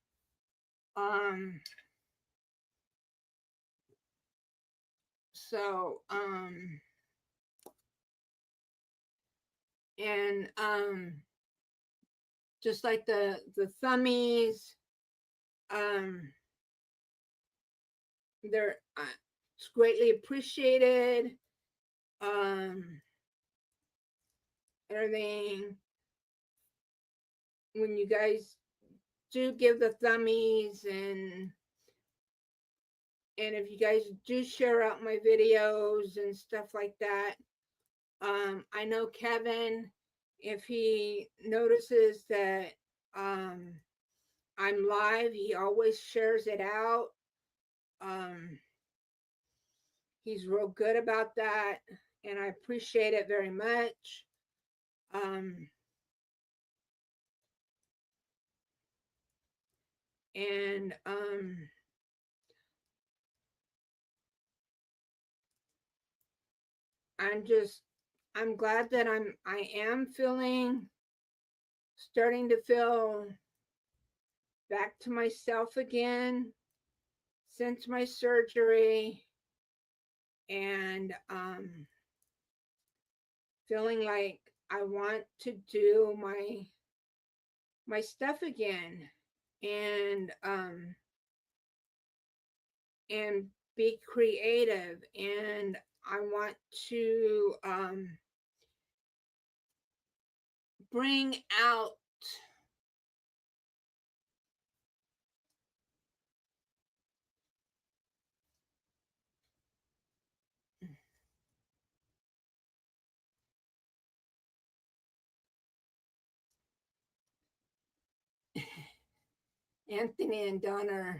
Um, so, and just like the thummies, um, they're it's greatly appreciated. Um, everything when you guys do give the thummies, and if you guys do share out my videos and stuff like that. I know Kevin, if he notices that I'm live, he always shares it out. He's real good about that, and I appreciate it very much. Um, and I'm glad that I am starting to feel back to myself again since my surgery, and feeling like I want to do my stuff again, and and be creative, and I want to bring out Anthony and Donna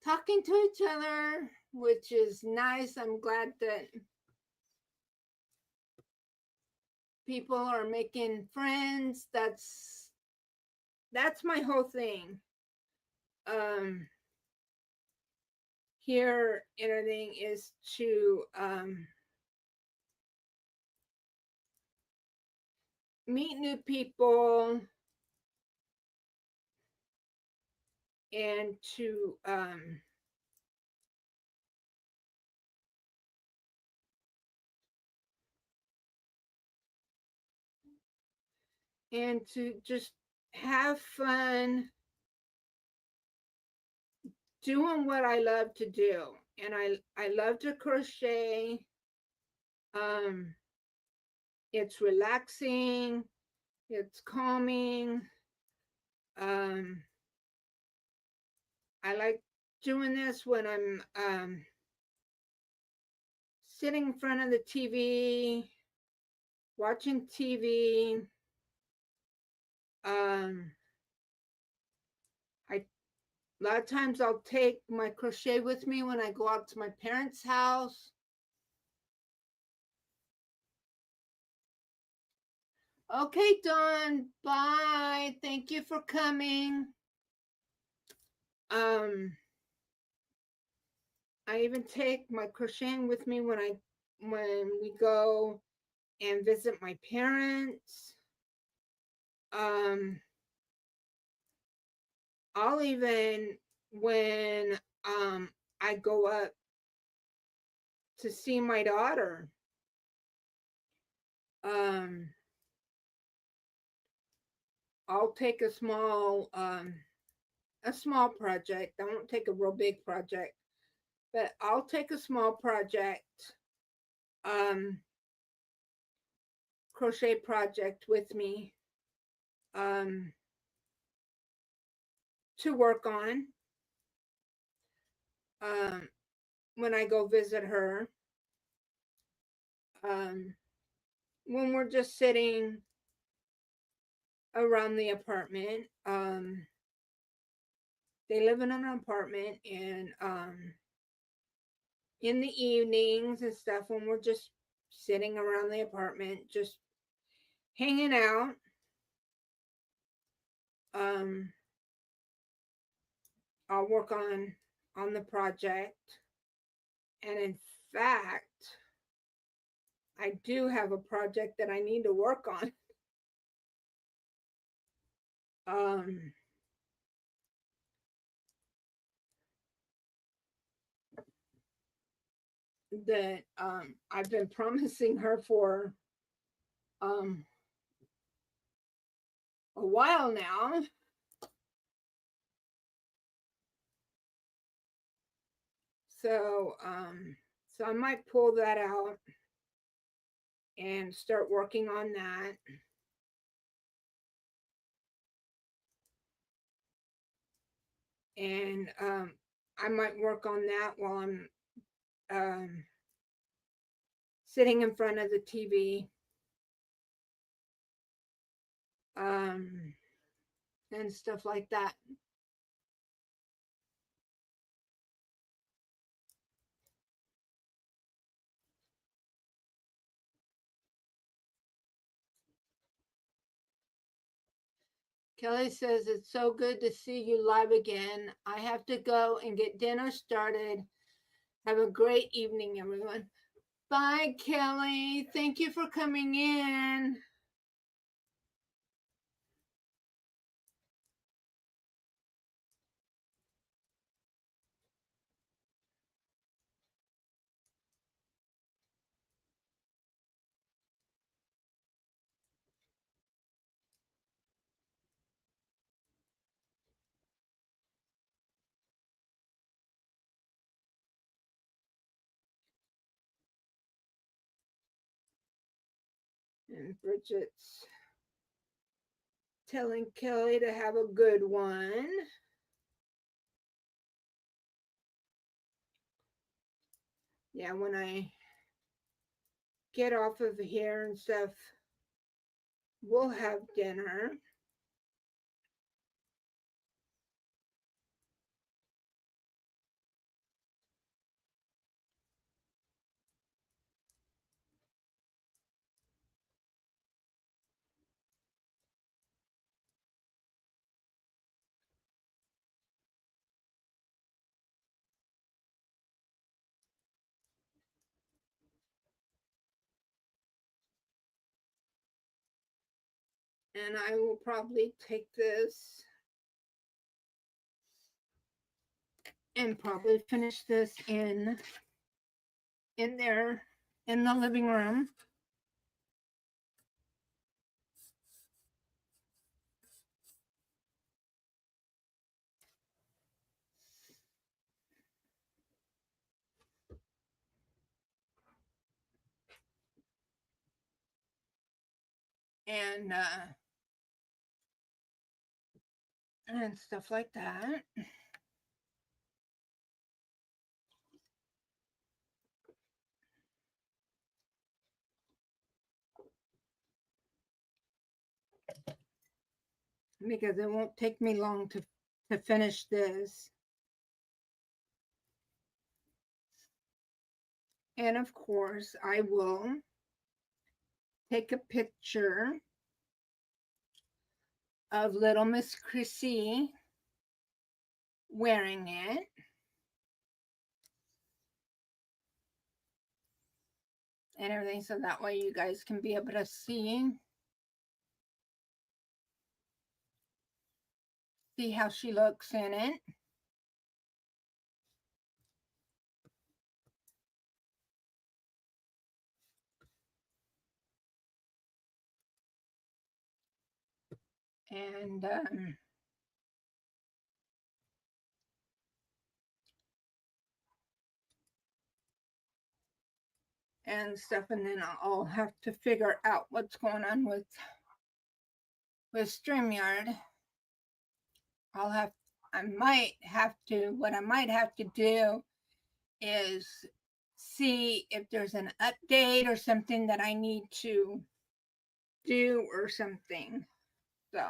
talking to each other, which is nice. I'm glad that people are making friends. That's my whole thing. Here and everything is to meet new people, and to just have fun doing what I love to do. And I love to crochet. Um, it's relaxing, it's calming. Um, I like doing this when I'm sitting in front of the TV, watching TV. I A lot of times I'll take my crochet with me when I go out to my parents' house. Okay, Dawn, bye. Thank you for coming. I even take my crocheting with me when we go and visit my parents. Um, I'll even when I go up to see my daughter. Um, I'll take a small project. I won't take a real big project, but I'll take a small project, um, crochet project with me, um, to work on, um, when I go visit her. Um, when we're just sitting around the apartment, they live in an apartment, and in the evenings and stuff, when we're just sitting around the apartment, just hanging out, um, I'll work on the project. And in fact, I do have a project that I need to work on. Um, that I've been promising her for um, a while now. So I might pull that out and start working on that. And I might work on that while I'm um, sitting in front of the TV, um, and stuff like that. Kelly says it's so good to see you live again. I have to go and get dinner started. Have a great evening, everyone. Bye, Kelly. Thank you for coming in. And Bridget's telling Kelly to have a good one. Yeah, when I get off of here and stuff, we'll have dinner. And I will probably take this and probably finish this in there in the living room. And and stuff like that. Because it won't take me long to finish this. And of course, I will take a picture of little Miss Chrissy wearing it. And everything, so that way you guys can be able to see how she looks in it. And stuff, and then I'll have to figure out what's going on with StreamYard. I might have to, what I might have to do is see if there's an update or something that I need to do or something. So,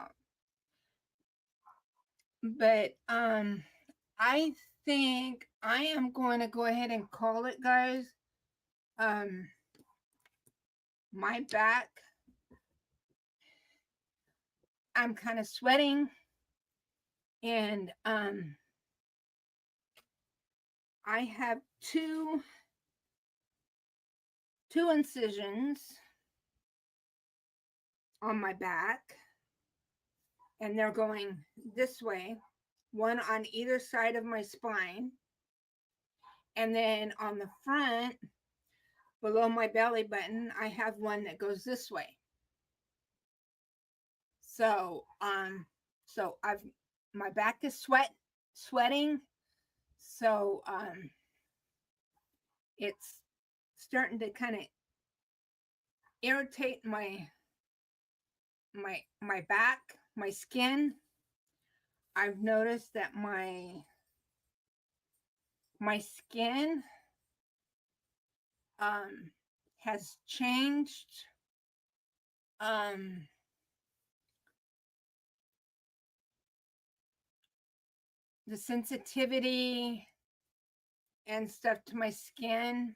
but I think I am going to go ahead and call it, guys. My back, I'm kind of sweating, and I have two incisions on my back, and they're going this way, one on either side of my spine, and then on the front below my belly button I have one that goes this way. So I've, my back is sweating, so it's starting to kind of irritate my back, my skin. I've noticed that my skin has changed. The sensitivity and stuff to my skin,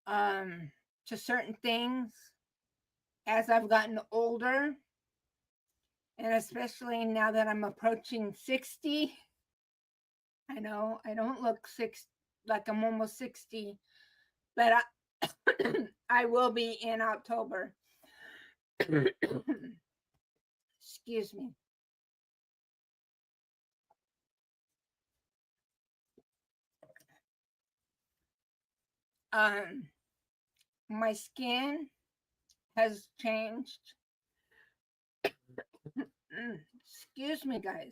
to certain things as I've gotten older, and especially now that I'm approaching 60. I know I don't look like I'm almost 60, but I will be in October. Excuse me. My skin has changed. Excuse me, guys.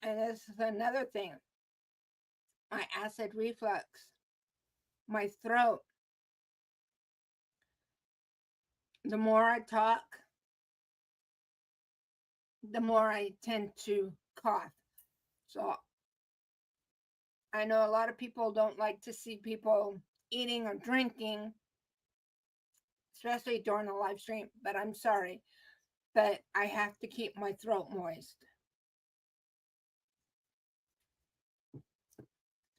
And this is another thing. My acid reflux, my throat. The more I talk, the more I tend to cough. So I know a lot of people don't like to see people eating or drinking, especially during a live stream, but I'm sorry, but I have to keep my throat moist.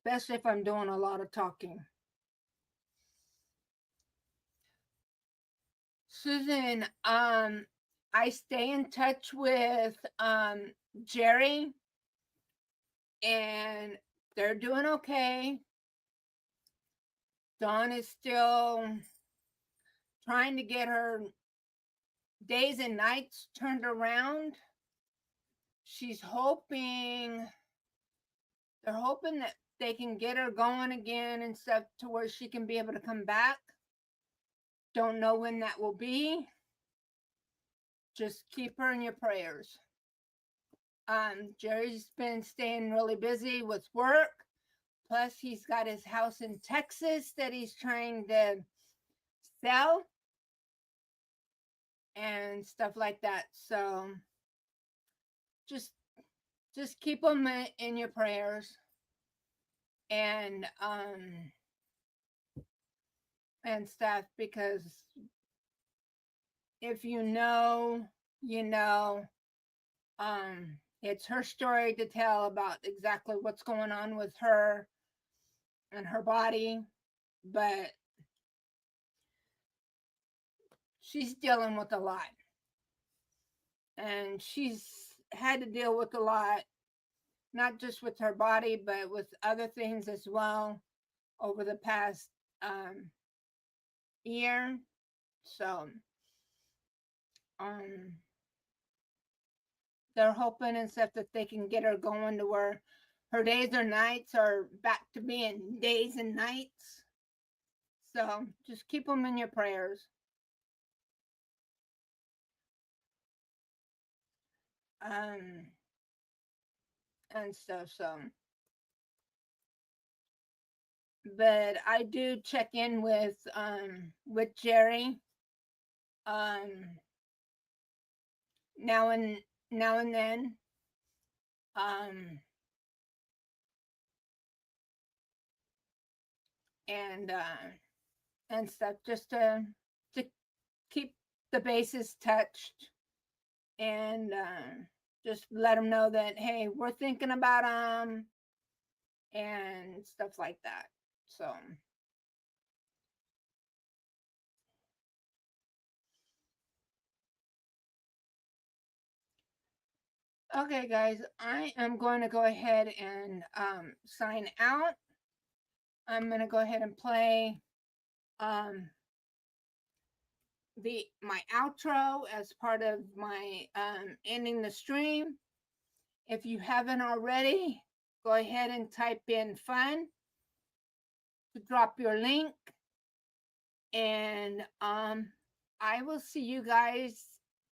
Especially if I'm doing a lot of talking. Susan, I stay in touch with Jerry, and they're doing okay. Dawn is still trying to get her days and nights turned around. She's hoping, they're hoping that they can get her going again and stuff to where she can be able to come back. Don't know when that will be. Just keep her in your prayers. Jerry's been staying really busy with work. Plus, he's got his house in Texas that he's trying to sell and stuff like that. So just keep them in your prayers, and stuff, because if you know, you know. It's her story to tell about exactly what's going on with her and her body, but she's dealing with a lot. And she's had to deal with a lot, not just with her body, but with other things as well over the past year. So um, they're hoping and stuff that they can get her going to where her days or nights are back to being days and nights. So just keep them in your prayers. Um, and stuff. So, but I do check in with Jerry um now and now and then. Um, and and stuff just to keep the bases touched and just let them know that hey, we're thinking about them and stuff like that. So okay, guys, I am going to go ahead and sign out. I'm going to go ahead and play um, the my outro as part of my ending the stream. If you haven't already, go ahead and type in fun to drop your link. And I will see you guys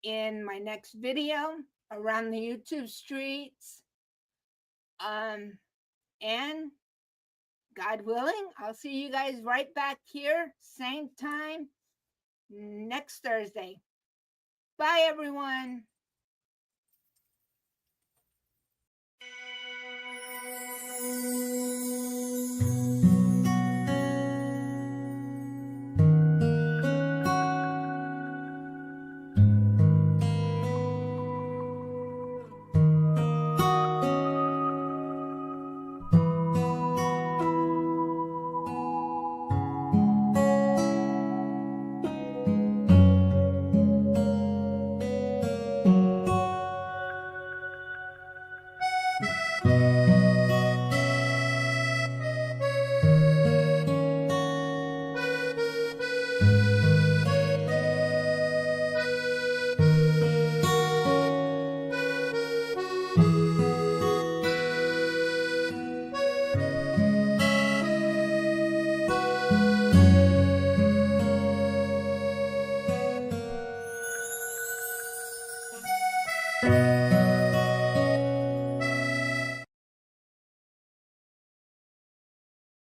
in my next video around the YouTube streets. Um, and God willing, I'll see you guys right back here, same time next Thursday. Bye, everyone.